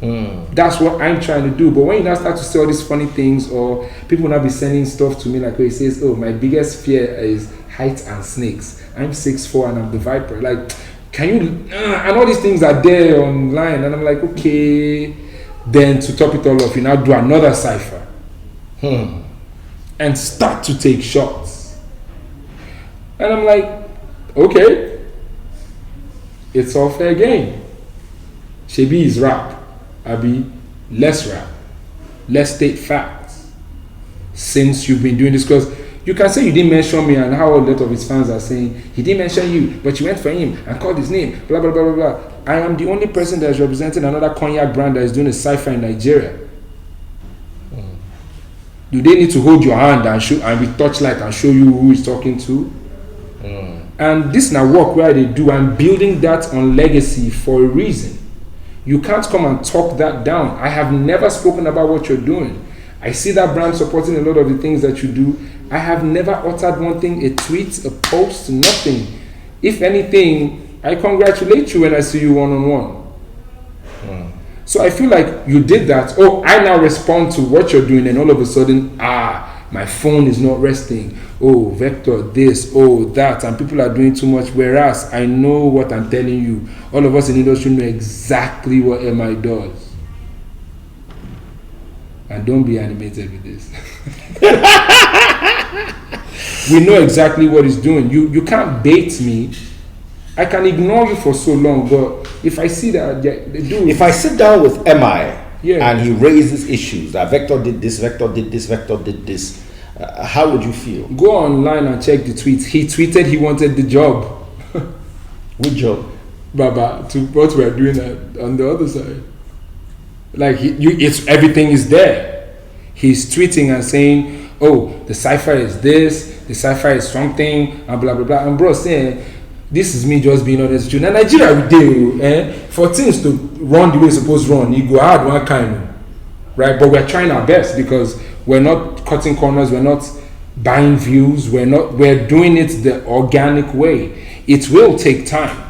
That's what I'm trying to do. But when you now start to say all these funny things, or people now be sending stuff to me like where he says, oh, my biggest fear is height and snakes. I'm 6'4" and I'm the Viper. Like, can you, and all these things are there online, and I'm like, okay. Then to top it all off, you now do another cipher and start to take shots. And I'm like, okay, it's all fair game. Shebi is rap. Abi, less rap. Let's state facts. Since you've been doing this, because you can say you didn't mention me, and how a lot of his fans are saying, he didn't mention you, but you went for him and called his name, blah, blah, blah, blah, blah. I am the only person that is representing another cognac brand that is doing a cipher in Nigeria. Do they need to hold your hand and show and with touchlight and show you who is talking to? And this now work where they do. I'm building that on legacy for a reason. You can't come and talk that down. I have never spoken about what you're doing. I see that brand supporting a lot of the things that you do. I have never uttered one thing, a tweet, a post, nothing. If anything, I congratulate you when I see you one-on-one. So I feel like you did that. Oh, I now respond to what you're doing, and all of a sudden, my phone is not resting. Oh, Vector, this, oh, that, and people are doing too much. Whereas I know what I'm telling you. All of us in the industry know exactly what MI does. And don't be animated with this. We know exactly what he's doing. You can't bait me. I can ignore you for so long, but if I see that they do. If I sit down with MI and he raises issues that Vector did this, Vector did this, Vector did this, how would you feel? Go online and check the tweets. He tweeted he wanted the job. Which job? Baba, to what we are doing on the other side. Like it's everything is there. He's tweeting and saying, "Oh, the cipher is this, the cipher is something, and blah blah blah." And bro saying, "This is me just being honest with you." Now Nigeria we do, for things to run the way it's supposed to run, you go hard one kind, right? But we're trying our best because we're not cutting corners, we're not buying views, we're doing it the organic way. It will take time.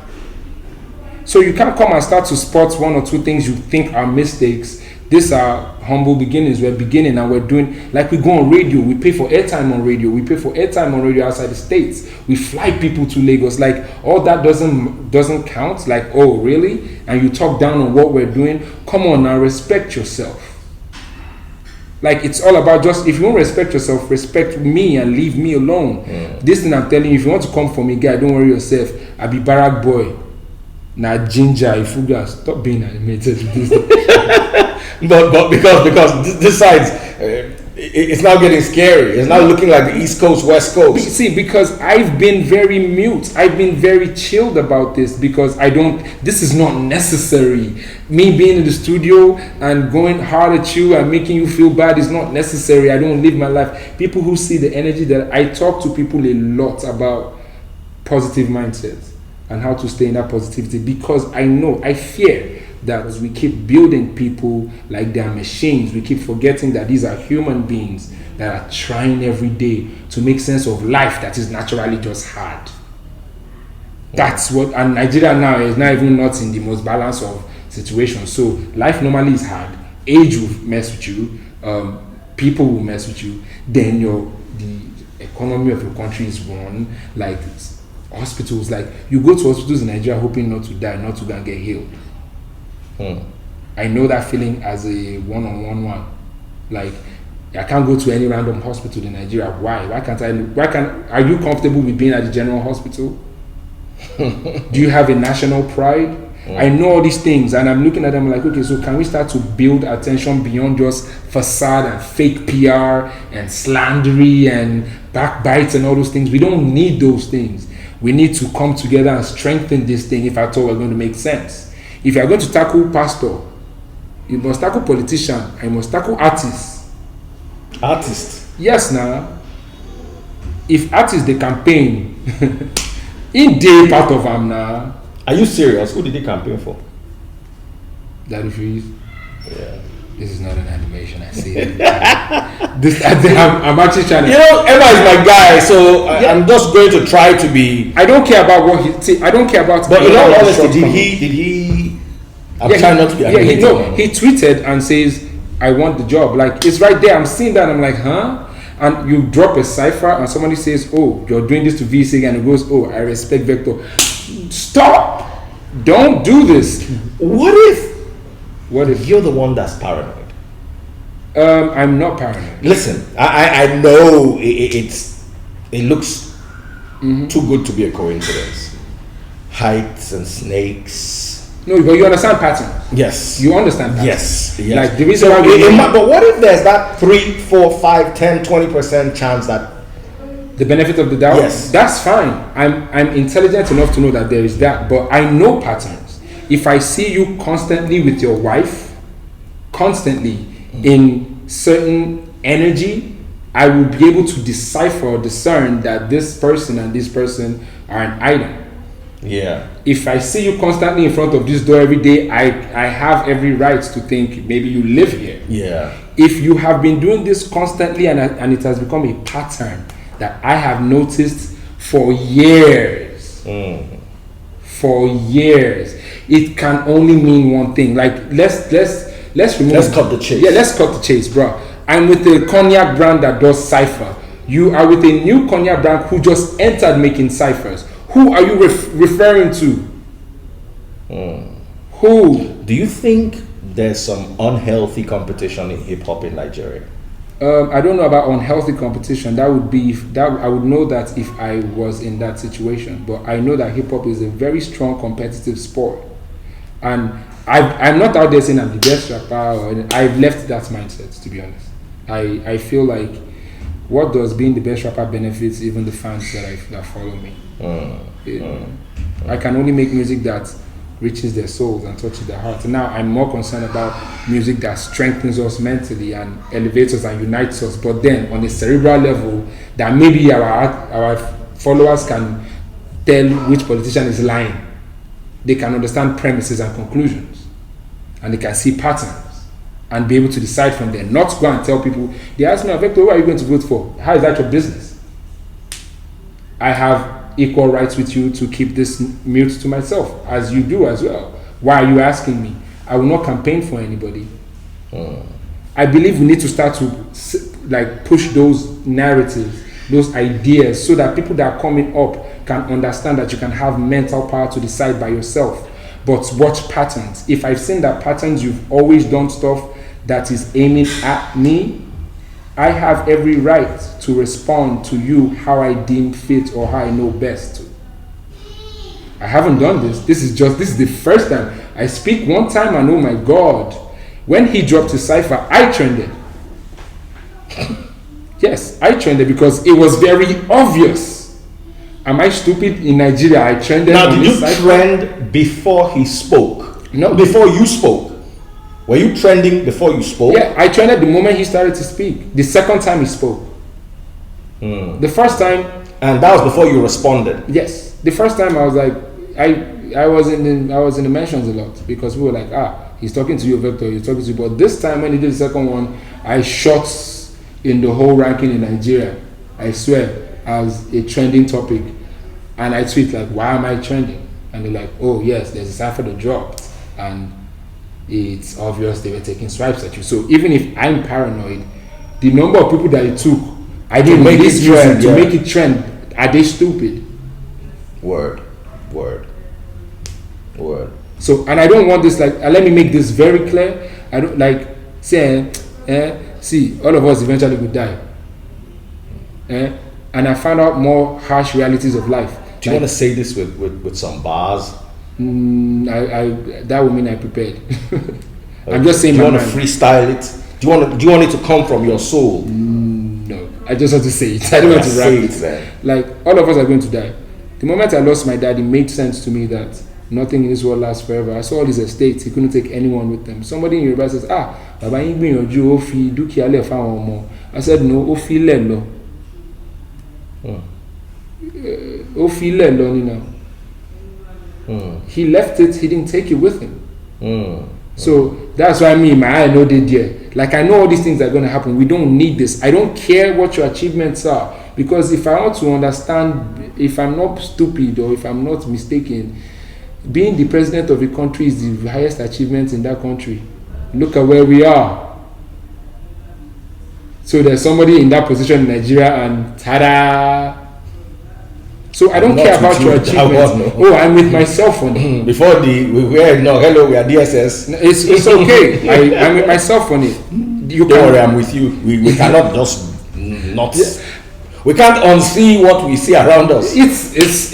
So you can't come and start to spot one or two things you think are mistakes. These are humble beginnings. We're beginning and we're doing, like we go on radio, we pay for airtime on radio, we pay for airtime on radio outside the States. We fly people to Lagos. Like all that doesn't count. Like, oh really? And you talk down on what we're doing. Come on now, respect yourself. Like it's all about just, if you don't respect yourself, respect me and leave me alone. This thing I'm telling you, if you want to come for me, guy, don't worry yourself. I be Barack boy. Now ginger, if you guys stop being animated with this. But because this side's it's now getting scary. It's now looking like the East Coast, West Coast. See, because I've been very mute. I've been very chilled about this because this is not necessary. Me being in the studio and going hard at you and making you feel bad is not necessary. I don't live my life. People who see the energy that I talk to people a lot about positive mindsets and how to stay in that positivity, because I fear that as we keep building people like they're machines, we keep forgetting that these are human beings that are trying every day to make sense of life that is naturally just hard. That's what, and Nigeria now is not even not in the most balanced of situations. So life normally is hard. Age will mess with you, people will mess with you, then the economy of your country is run, like hospitals, like you go to hospitals in Nigeria hoping not to die, not to go and get healed. I know that feeling as a one. Like I can't go to any random hospital in Nigeria. Why can't are you comfortable with being at the general hospital? Do you have a national pride? I know all these things and I'm looking at them like, okay, so can we start to build attention beyond just facade and fake PR and slandery and backbites and all those things? We don't need those things. We need to come together and strengthen this thing if at all we're going to make sense. If you are going to tackle pastor, you must tackle politician, and you must tackle artists. Artists? Yes, now. If artists they campaign, in day part of them now. Are you serious? Who did he campaign for? Daddy Freeze. Yeah. This is not an animation. I see it. I'm actually trying to. You know, Emma is my guy, so I'm just going to try to be. I don't care about what he. See, I don't care about. But in all honesty, did he? I'm trying not to be. He tweeted and says, "I want the job." Like it's right there. I'm seeing that. I'm like, huh? And you drop a cipher, and somebody says, "Oh, you're doing this to VC," and it goes, "Oh, I respect Vector." Stop! Don't do this. What if you're the one that's paranoid? I'm not paranoid. Listen, I know it looks too good to be a coincidence. Heights and snakes. No, but you understand pattern. Yes. You understand pattern. Yes. Like the reason why but what if there's that 3, 4, 5, 10, 20% chance that the benefit of the doubt? Yes. That's fine. I'm intelligent enough to know that there is that, but I know patterns. If I see you constantly with your wife, constantly in certain energy, I will be able to decipher or discern that this person and this person are an item. Yeah. If I see you constantly in front of this door every day, I have every right to think maybe you live here. Yeah. If you have been doing this constantly and it has become a pattern that I have noticed for years, for years, it can only mean one thing. Like let's cut the chase. Yeah, let's cut the chase, bro. I'm with a cognac brand that does cipher. You are with a new cognac brand who just entered making ciphers. Who are you referring to? Who? Do you think there's some unhealthy competition in hip hop in Nigeria? I don't know about unhealthy competition. That would be that I would know that if I was in that situation. But I know that hip hop is a very strong competitive sport, and I'm not out there saying I'm the best rapper. I've left that mindset, to be honest. I feel like what does being the best rapper benefits even the fans that follow me. I can only make music that reaches their souls and touches their hearts. And now I'm more concerned about music that strengthens us mentally and elevates us and unites us. But then on a cerebral level, that maybe our followers can tell which politician is lying. They can understand premises and conclusions, and they can see patterns and be able to decide from there. Not go and tell people. They ask me, Vector, who are you going to vote for? How is that your business? I have equal rights with you to keep this mute to myself, as you do as well. Why are you asking me? I will not campaign for anybody. I believe we need to start to like push those narratives, those ideas, so that people that are coming up can understand that you can have mental power to decide by yourself. But watch patterns. If I've seen that patterns, you've always done stuff that is aiming at me, I have every right to respond to you how I deem fit or how I know best. I haven't done this. This is the first time. I speak one time and oh my God, when he dropped his cipher, I trended. Yes, I trended because it was very obvious. Am I stupid? In Nigeria, I trended. Now, did you trend before he spoke? No. Before you spoke? Were you trending before you spoke? Yeah, I trended the moment he started to speak. The second time he spoke. The first time. And that was before you responded? Yes. The first time I was like, I was in the mentions a lot because we were like, he's talking to you, Vector, he's talking to you. But this time when he did the second one, I shot in the whole ranking in Nigeria, I swear, as a trending topic. And I tweet like, why am I trending? And they're like, oh yes, there's a cipher that dropped. And it's obvious they were taking swipes at you. So even if I'm paranoid, the number of people that it took, I didn't make this trend to make it trend. Are they stupid? Word. So, and I don't want this like. Let me make this very clear. I don't like saying, see, all of us eventually will die. And I found out more harsh realities of life. Do you want to say this with some bars? That would mean I prepared. I'm just saying. Do you want to freestyle it? Do you want it to come from your soul? No, I just want to say it. I don't want to rap it. Like all of us are going to die. The moment I lost my dad, it made sense to me that nothing in this world lasts forever. I saw all these estates. He couldn't take anyone with them. Somebody in Yoruba says, Baba yin gbìyànjú ó fi dúkìá lẹ̀ fáwọn ọmọ. I said no, ó fi lẹ̀ lọ. Ó fi lẹ̀ lọ ni now. He left it. He didn't take it with him. So that's why my eye know they there. Like I know all these things are going to happen. We don't need this. I don't care what your achievements are, because if I want to understand, if I'm not stupid or if I'm not mistaken, being the president of a country is the highest achievement in that country. Look at where we are. So there's somebody in that position in Nigeria and ta-da. So I don't care about your achievements. Oh, I'm with myself on it. Before we are DSS. It's okay. I'm with myself on it. Don't worry, I'm with you. We cannot just not. Yeah. We can't unsee what we see around us. It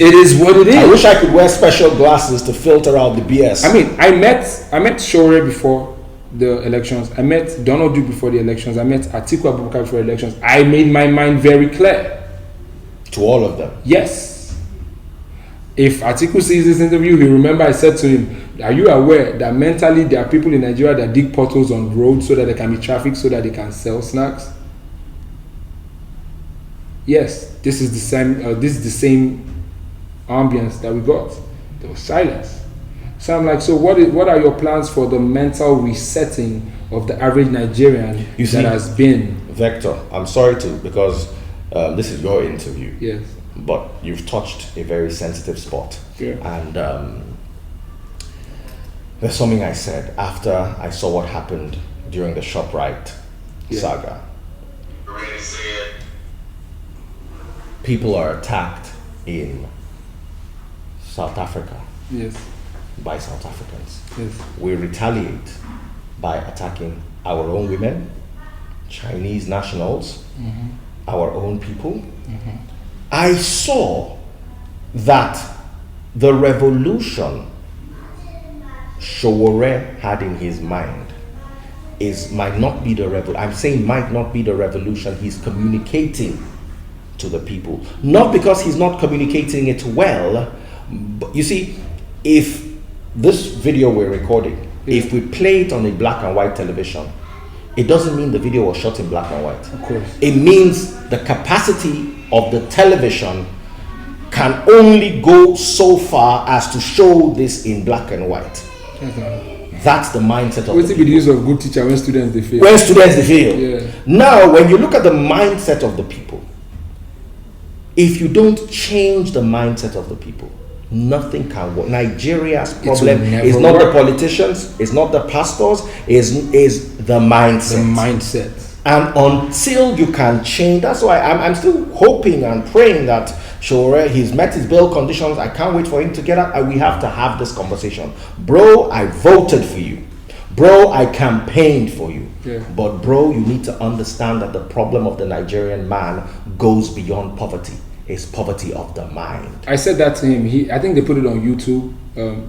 is what it is. I wish I could wear special glasses to filter out the BS. I mean, I met Sowore before the elections. I met Donald Duke before the elections. I met Atiku Abubakar before the elections. I made my mind very clear. To all of them? Yes. If Atiku sees this interview, he remember I said to him, are you aware that mentally there are people in Nigeria that dig potholes on roads so that there can be traffic, so that they can sell snacks? Yes, this is the same ambience that we got. There was silence. So I'm like, so what are your plans for the mental resetting of the average Nigerian that has been? Vector, I'm sorry because this is your interview. Yes. But you've touched a very sensitive spot. Yeah. And there's something I said after I saw what happened during the ShopRite saga. People are attacked in South Africa. Yes. By South Africans. Yes. We retaliate by attacking our own women, Chinese nationals, our own people. I saw that the revolution Sowore had in his mind might not be the revolution. I'm saying might not be the revolution he's communicating to the people. Not because he's not communicating it well, but you see, if this video we're recording, if we play it on a black and white television, it doesn't mean the video was shot in black and white. Of course. It means the capacity of the television can only go so far as to show this in black and white. That's the mindset of what's the use of good teacher when students they fail? When students they fail. Yeah. Now, when you look at the mindset of the people, if you don't change the mindset of the people, nothing can work. Nigeria's problem is not the politicians, it's not the pastors, is the mindset. The mindset. And until you can change, that's why I'm still hoping and praying that Sowore, he's met his bail conditions. I can't wait for him to get out. And we have to have this conversation. Bro, I voted for you. Bro, I campaigned for you. Yeah. But bro, you need to understand that the problem of the Nigerian man goes beyond poverty. It's poverty of the mind. I said that to him. I think they put it on YouTube.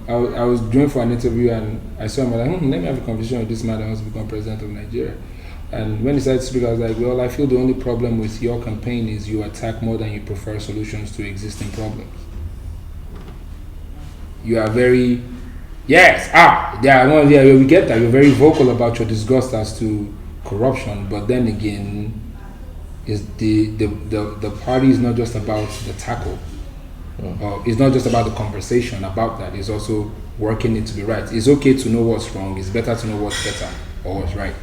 I was doing for an interview and I saw him. I was like, let me have a conversation with this man that wants to become president of Nigeria. And when he started to speak, I was like, well, I feel the only problem with your campaign is you attack more than you prefer solutions to existing problems. You are very, we get that. You're very vocal about your disgust as to corruption, but then again, is the party is not just about the tackle. It's not just about the conversation about that. It's also working it to be right. It's okay to know what's wrong. It's better to know what's better or what's right.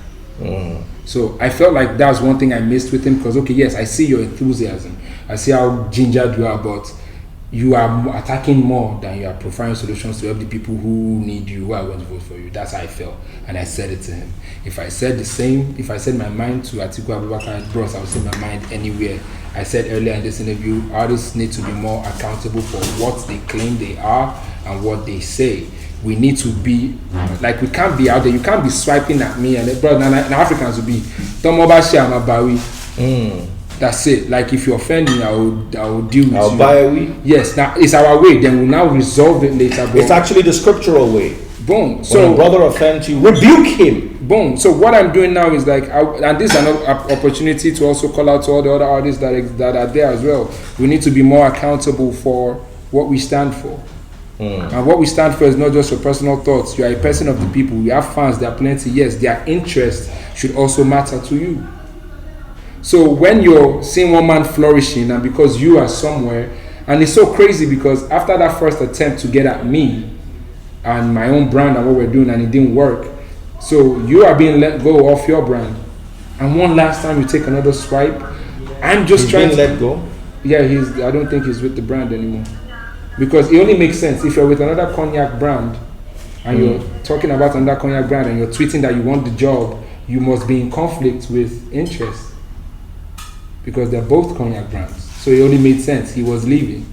So I felt like that's one thing I missed with him, because okay, yes, I see your enthusiasm, I see how gingered you are, but you are attacking more than you are providing solutions to help the people who need you, who are going to vote for you. That's how I felt, and I said it to him. If I said the same, if I said my mind to Atiku Abubakar Bros, I would say my mind anywhere. I said earlier in this interview, artists need to be more accountable for what they claim they are and what they say. We need to be like, we can't be out there. You can't be swiping at me and Africans will be that's it. Like if you offend me, I will deal with you. Buy a we. Yes, now it's our way. Then we'll now resolve it later. It's actually the scriptural way. Boom. So when a brother offends you, rebuke him. Boom. So what I'm doing now is like, and this is an opportunity to also call out to all the other artists that are there as well. We need to be more accountable for what we stand for. And what we stand for is not just your personal thoughts. You are a person of the people. We have fans. There are plenty. Yes, their interest should also matter to you. So when you're seeing one man flourishing, and because you are somewhere, and it's so crazy because after that first attempt to get at me and my own brand and what we're doing, and it didn't work, so you are being let go off your brand, and one last time you take another swipe. I'm just trying to let go. Yeah, I don't think he's with the brand anymore. Because it only makes sense if you're with another cognac brand and you're talking about another cognac brand and you're tweeting that you want the job, you must be in conflict with interest, because they're both cognac brands. So it only made sense he was leaving,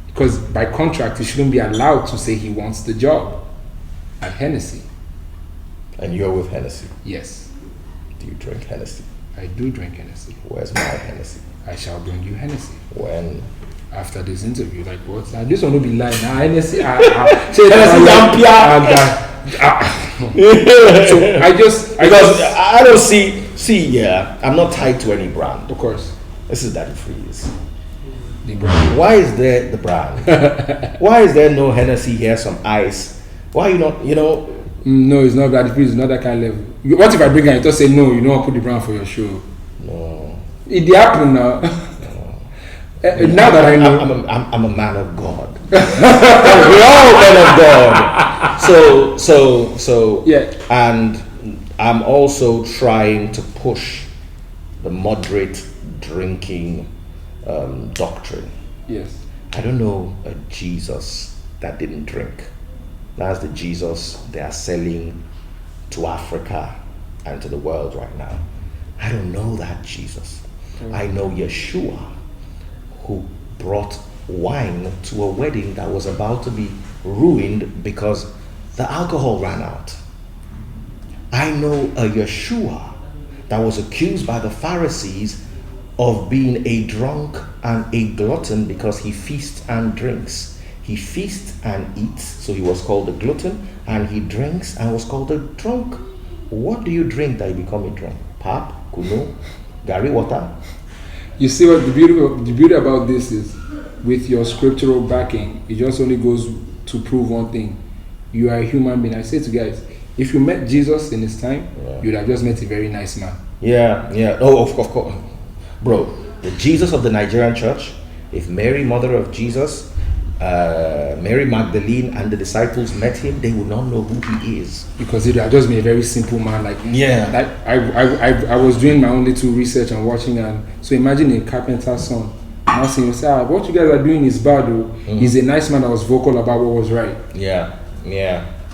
because by contract he shouldn't be allowed to say he wants the job at Hennessy. And you're with Hennessy? Yes. Do you drink Hennessy? I do drink Hennessy. Where's my Hennessy? I shall bring you Hennessy. When? After this interview, like what? Now this one will be lying. Now Hennessy, so I don't see. Yeah, I'm not tied to any brand. Of course, this is Daddy Freeze. The brand. Why is there the brand? Why is there no Hennessy here? Some ice. Why you not? No, it's not Daddy Freeze. It's not that kind of level. What if I bring it and just say no? You don't put the brand for your show. No. It happen now. Now that I know, I'm a man of God. We're all men of God. So yeah. And I'm also trying to push the moderate drinking doctrine. Yes. I don't know a Jesus that didn't drink. That's the Jesus they are selling to Africa and to the world right now. I don't know that Jesus. I know Yeshua, who brought wine to a wedding that was about to be ruined because the alcohol ran out. I know a Yeshua that was accused by the Pharisees of being a drunk and a glutton because he feasts and drinks. He feasts and eats, so he was called a glutton, and he drinks and was called a drunk. What do you drink that you become a drunk? Pap, kunu, gari water? You see what the beauty about this is, with your scriptural backing, it just only goes to prove one thing: you are a human being. I say to guys, if you met Jesus in his time, you'd have just met a very nice man. Yeah. Oh, of course, bro. The Jesus of the Nigerian church. If Mary, mother of Jesus, Mary Magdalene, and the disciples met him, they would not know who he is, because it had just been a very simple man. Like yeah, I was doing my own little research and watching, and so imagine a carpenter's son I was saying, what you guys are doing is bad, though. He's a nice man that was vocal about what was right. Yeah.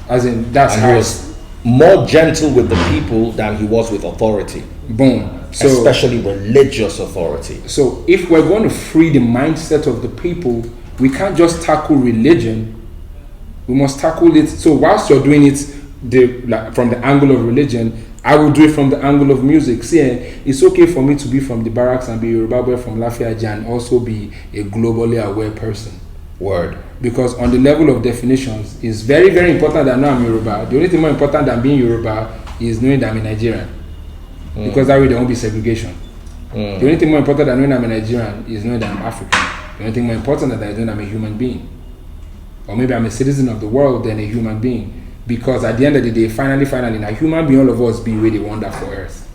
As in, that's and how. He was more gentle with the people than he was with authority. Boom. So, especially religious authority. So if we're going to free the mindset of the people, we can't just tackle religion. We must tackle it. So whilst you're doing it from the angle of religion, I will do it from the angle of music. See, it's okay for me to be from the barracks and be Yoruba boy from Lafayette and also be a globally aware person. Word. Because on the level of definitions, it's very, very important that I know I'm Yoruba. The only thing more important than being Yoruba is knowing that I'm a Nigerian. Because that way there won't be segregation. The only thing more important than knowing I'm a Nigerian is knowing that I'm African. The only thing more important than that is knowing I'm a human being. Or maybe I'm a citizen of the world than a human being. Because at the end of the day, finally, a human being, all of us be where they wander for earth.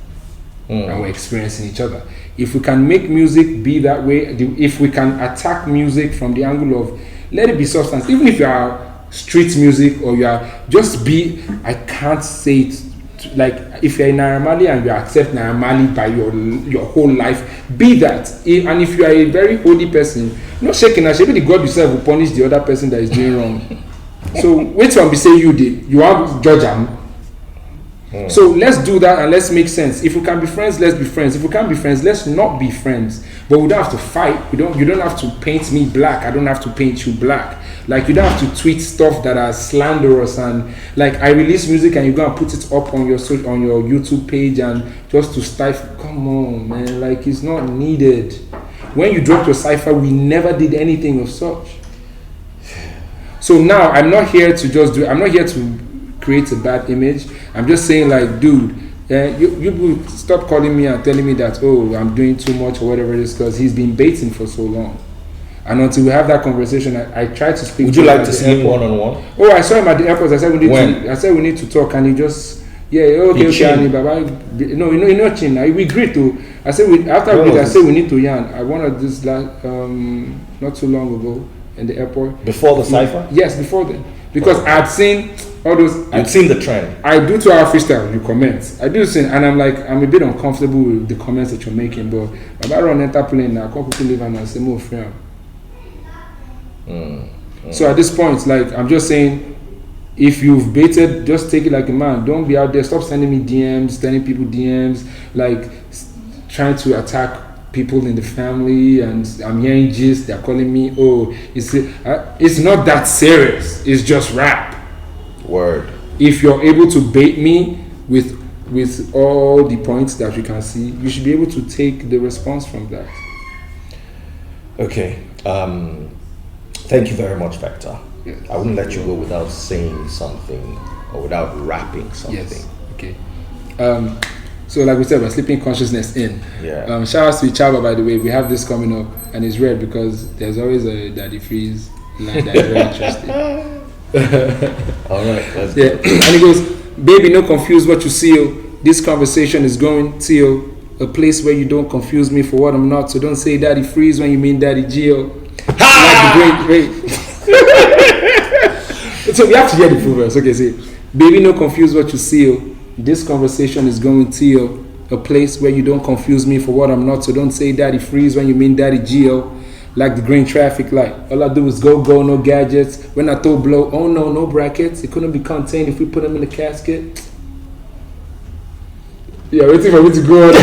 And we're experiencing each other. If we can make music be that way, if we can attack music from the angle of, let it be substance, even if you are street music or you are, just be, I can't say it, like if you're in Naira Marley and you accept Naira Marley by your whole life, be that. And if you are a very holy person, not shaking, maybe the God yourself will punish the other person that is doing wrong. So wait till I be say you did. You want judge them. So let's do that and let's make sense. If we can be friends, let's be friends. If we can't be friends, let's not be friends. But we don't have to fight. You don't have to paint me black. I don't have to paint you black. Like you don't have to tweet stuff that are slanderous and like I release music and you go and put it up on your YouTube page and just to stifle. Come on, man. Like it's not needed. When you dropped your cipher, we never did anything of such. So now I'm not here to just I'm not here to create a bad image. I'm just saying like, dude, you stop calling me and telling me that, oh, I'm doing too much or whatever it is, because he's been baiting for so long. And until we have that conversation, I try to speak. Would you like to see him one-on-one? Oh, I saw him at the airport. I said we need to talk, and he just okay. Baba, no, you know, Chin. We agreed to. I said I said we need to yarn. I wanted this not too long ago in the airport. Before the cipher? Yes, before then, because I had seen all those. I'd seen the trend. I do 2-hour freestyle. You comment. I do see, and I'm like, I'm a bit uncomfortable with the comments that you're making, but Baba run enter plane now. I can't quickly leave and say more friend. So at this point, like I'm just saying, if you've baited, just take it like a man. Don't be out there. Stop sending me DMs, sending people DMs, like trying to attack people in the family. And I'm hearing gist. They're calling me. Oh, it's not that serious. It's just rap. Word. If you're able to bait me with all the points that you can see, you should be able to take the response from that. Okay. Thank you very much, Vector. Yes. I wouldn't let you go without saying something or without rapping something. Yes. Okay. So like we said, we're slipping consciousness in. Yeah. Shout out to Ichaba, by the way. We have this coming up, and it's rare because there's always a Daddy Freeze line that's very interesting. All right. Let's go. And he goes, baby, no confuse what you see. This conversation is going to a place where you don't confuse me for what I'm not. So don't say Daddy Freeze when you mean Daddy Gio. Like the great. So we have to hear the full verse. Okay, see, baby, no confuse what you see. This conversation is going to a place where you don't confuse me for what I'm not. So don't say Daddy Freeze when you mean Daddy Gio. Like the green traffic light. All I do is go, no gadgets. When I throw blow, oh no brackets. It couldn't be contained if we put them in the casket. Yeah, waiting for me to go on.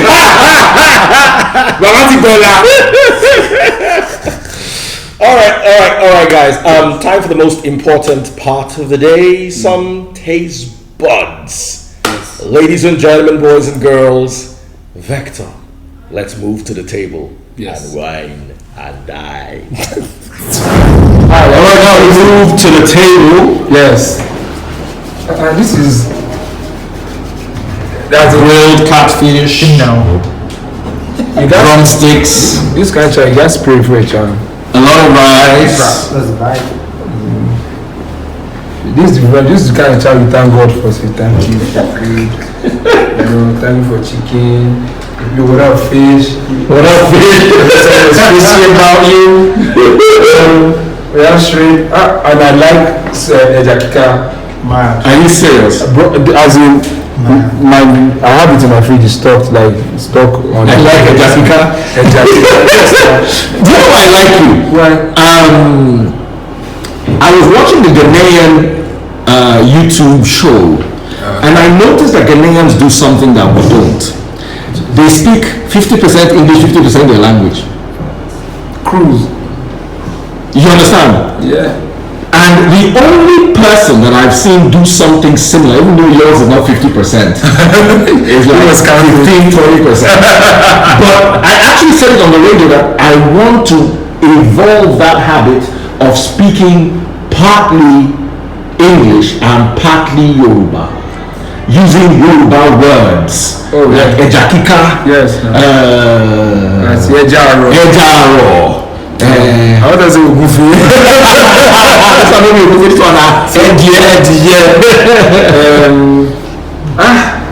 All right, guys. Time for the most important part of the day. Some taste buds. Yes. Ladies and gentlemen, boys and girls, Vector, let's move to the table. Yes. And wine and dine. Alright, now we move to the table. Yes. This is... That's grilled catfish. No. Drumsticks. This kind of child, you got spray for a child. A lot of rice. That's right. This is the kind of child we thank God for. So thank you for food. Thank you for chicken. What up, fish? What up, fish? Especially about you. We have shrimp. And I like ejakika. Man. Are you serious? Bro, as in, I have it in my fridge. It's stocked on. I like a Jessica. Do you know I like you? Why? I was watching the Ghanaian YouTube show, and I noticed that Ghanaians do something that we don't. They speak 50% English, 50% their language. Cruise. You understand? Yeah. And the only person that I've seen do something similar, even though yours is not 50%, is like 15, 20%. But I actually said it on the radio that I want to evolve that habit of speaking partly English and partly Yoruba, using Yoruba words. Oh, like yeah. Ejakika, Yes. That's Ejaro. Ejaro. How does it go for you?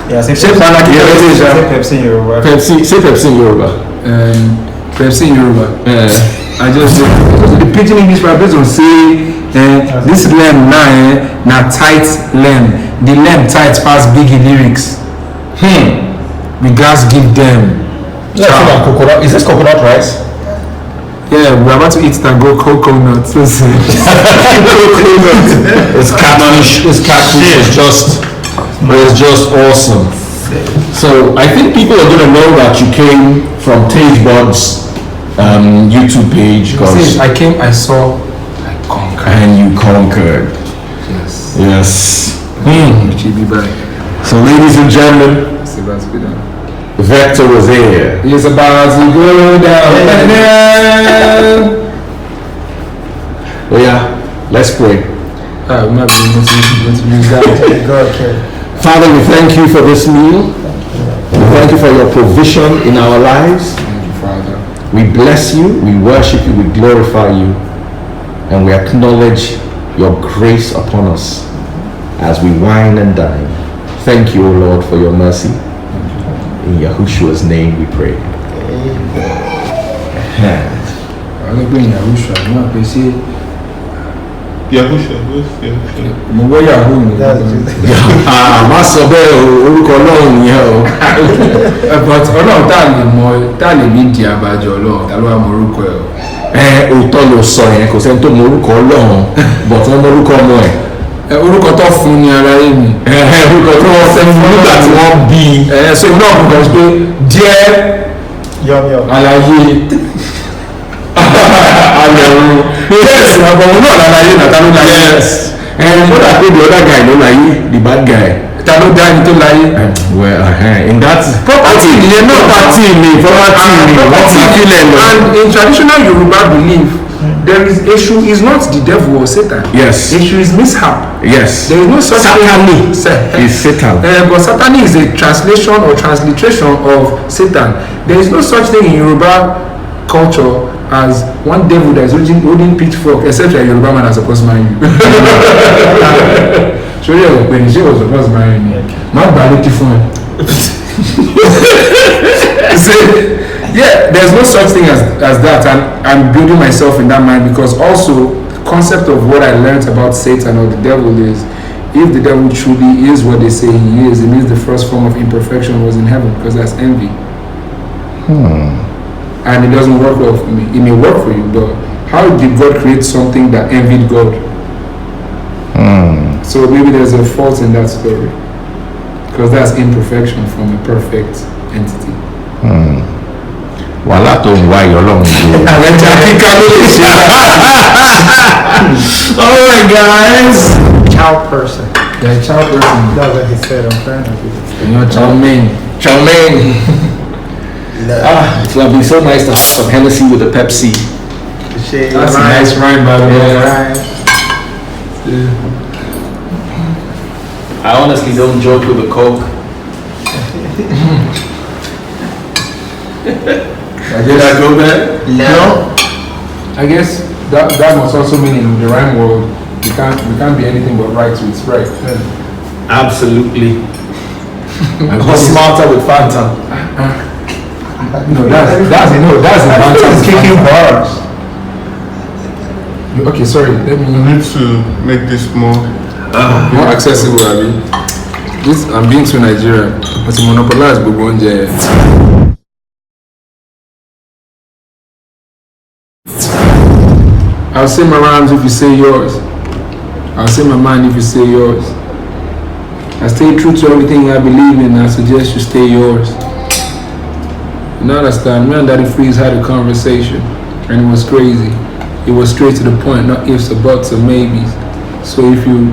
Yeah, say Say Pepsi in Yoruba. Say Pepsi in Yoruba. Pepsi in Yoruba. I just the pidgin English for based on say this lamb na tight lamb. The lamb tight pass big in lyrics. We guys give them. Coconut. Is this coconut rice? Yeah, we're about to eat and go coconut. It's catfish. It's catfish. It's just awesome. So I think people are gonna know that you came from Tage Bud's YouTube page because I came, I saw, I conquered. And you conquered. Yes. Yes. Chibi back. So ladies and gentlemen, It's about to be done. Vector was here. It's about to go down. Oh yeah, let's pray. I'm not going to use that. God, okay. Father, we thank you for this meal. We thank you for your provision in our lives. Thank you, Father. We bless you, we worship you, we glorify you, and we acknowledge your grace upon us as we wine and dine. Thank you, O Lord, for your mercy. In Yahushua's name we pray. I'm not going Yahusha. I'm not going to say. Yahusha, who's Yahusha? Mo wọ Yahoo ni. Má sọ bẹ́ẹ̀ orúkọ Ọlọ́run yẹn o. But Ọlọ́run tá lè ní di abájọ Ọlọ́run tá ló wà mọ orúkọ ẹ̀. Òótọ́ ló sọ yẹn, kò sẹ́ni tó mọ orúkọ Ọlọ́run, but wọ́n mọ orúkọ ọmọ ẹ̀. Orúkọ tó fún ní ara yé mi. Orúkọ tó wọ́n fẹ́ fún nígbà tí wọ́n bí i. So iná ọ̀gbìn kan pé díẹ̀ àlàyé àlẹ̀rú. Yes, ọ̀gbọ̀n náà lálàyé nàta ló láyé. Yes. What I think the other guy ló láyé, the bad guy. Ta ló dá ẹni tó láyé. Well, in that Property nìyẹn náà. Property kílẹ̀ lọ. And in traditional Yoruba belief, there is issue is not the devil or Satan. Yes. Issue is mishap. Yes. There is no such Satani thing. is Satan. But Satani is a translation or transliteration of Satan. There is no such thing in Yoruba culture as one devil that is holding pitchfork, except that Yoruba man is supposed to marry you. So when she was supposed to marry me, my body different. Yeah, there's no such thing as that, and I'm building myself in that mind because also the concept of what I learned about Satan or the devil is, if the devil truly is what they say he is, it means the first form of imperfection was in heaven because that's envy. And it doesn't work well for me. It may work for you, but how did God create something that envied God? So maybe there's a fault in that story because that's imperfection from a perfect entity. Wàhálà tó ń wá ìyọ́ lọ́run dúró. Àwọn ẹja kíkà ló lè ṣe. Alright guys. Child person. Yeah, child person. That's what he said on Friday. You're Charmaine. It would have been so nice to have some Hennessy with a Pepsi. That's a nice rhyme, by the way. I honestly don't joke with the Coke. Did I go there? No. I guess that must also mean in the rhyme world we can't be anything but right with right. Absolutely. Or smarter with Fanta. No, that's the advantage. Kicking bars. Okay, sorry. Let We me. need to make this more. More accessible, I mean. This, I'm being to Nigeria. It's monopolized, but one day. I'll say my rhymes if you say yours. I'll say my mind if you say yours. I stay true to everything I believe in. I suggest you stay yours. You understand? Me and Daddy Freeze had a conversation, and it was crazy. It was straight to the point, not ifs or buts or maybes. So if you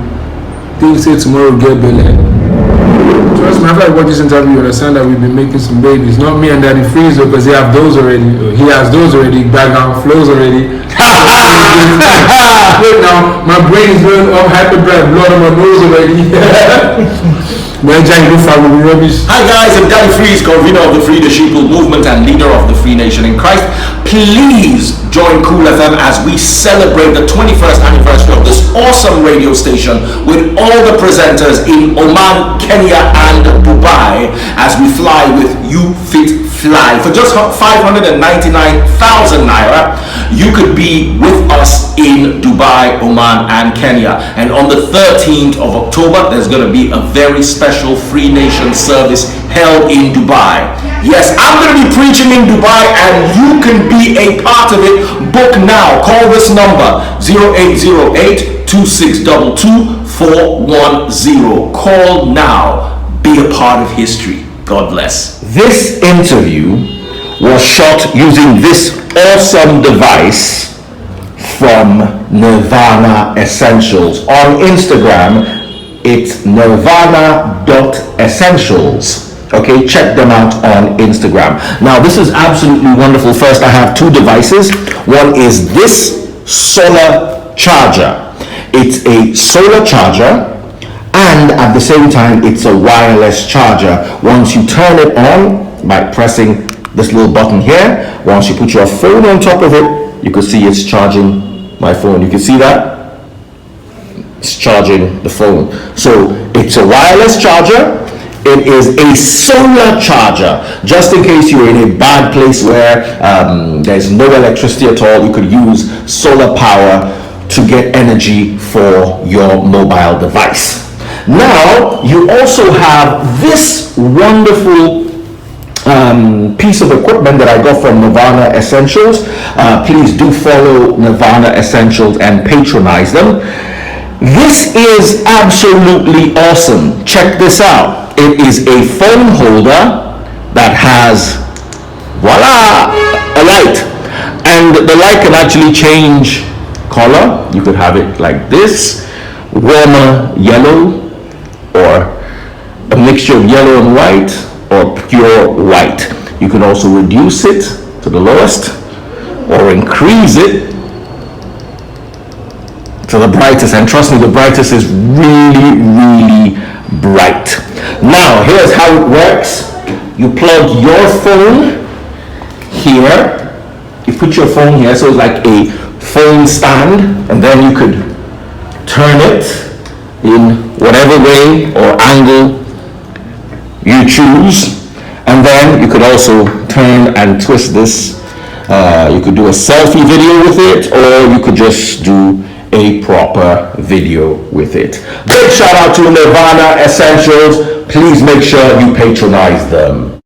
think say tomorrow get belly, trust me, after I watch this interview, you understand that we've been making some babies. Not me and Daddy Freeze, because they have those already. He has those already. Background flows already. Wait now, my brain is going up hyperdrive, blood on my nose already. Hi guys, I'm Daddy Freeze, convener of the Free the Sheeple movement and leader of the Free Nation in Christ. Please join Cool FM as we celebrate the 21st anniversary of this awesome radio station with all the presenters in Oman, Kenya, and Dubai as we fly with You Fit Fly. For just 599,000 naira, you could be with us in Dubai, Oman, and Kenya. And on the 13th of October, there's going to be a very special Free Nation service held in Dubai. Yes, I'm going to be preaching in Dubai and you can be a part of it. Book now. Call this number 0808-2622-410. Call now. Be a part of history. God bless. This interview was shot using this awesome device from Nirvana Essentials. On Instagram, it's nirvana.essentials. Okay, check them out on Instagram. Now, this is absolutely wonderful. First, I have two devices. One is this solar charger. It's a solar charger, and at the same time, it's a wireless charger. Once you turn it on by pressing this little button here, once you put your phone on top of it, you can see it's charging my phone. You can see that? It's charging the phone. So it's a wireless charger. It is a solar charger. Just in case you're in a bad place where there's no electricity at all, you could use solar power to get energy for your mobile device. Now, you also have this wonderful piece of equipment that I got from Nirvana Essentials. Please do follow Nirvana Essentials and patronize them. This is absolutely awesome. Check this out. It is a phone holder that has, voila, a light. And the light can actually change color. You could have it like this, warmer yellow, or a mixture of yellow and white, or pure white. You can also reduce it to the lowest or increase it to the brightest, and trust me, the brightest is really, really bright. Now, here's how it works. You plug your phone here. You put your phone here, so it's like a phone stand, and then you could turn it in whatever way or angle you choose, and then you could also turn and twist this. You could do a selfie video with it, or you could just do a proper video with it. Big shout out to Nirvana Essentials. Please make sure you patronize them.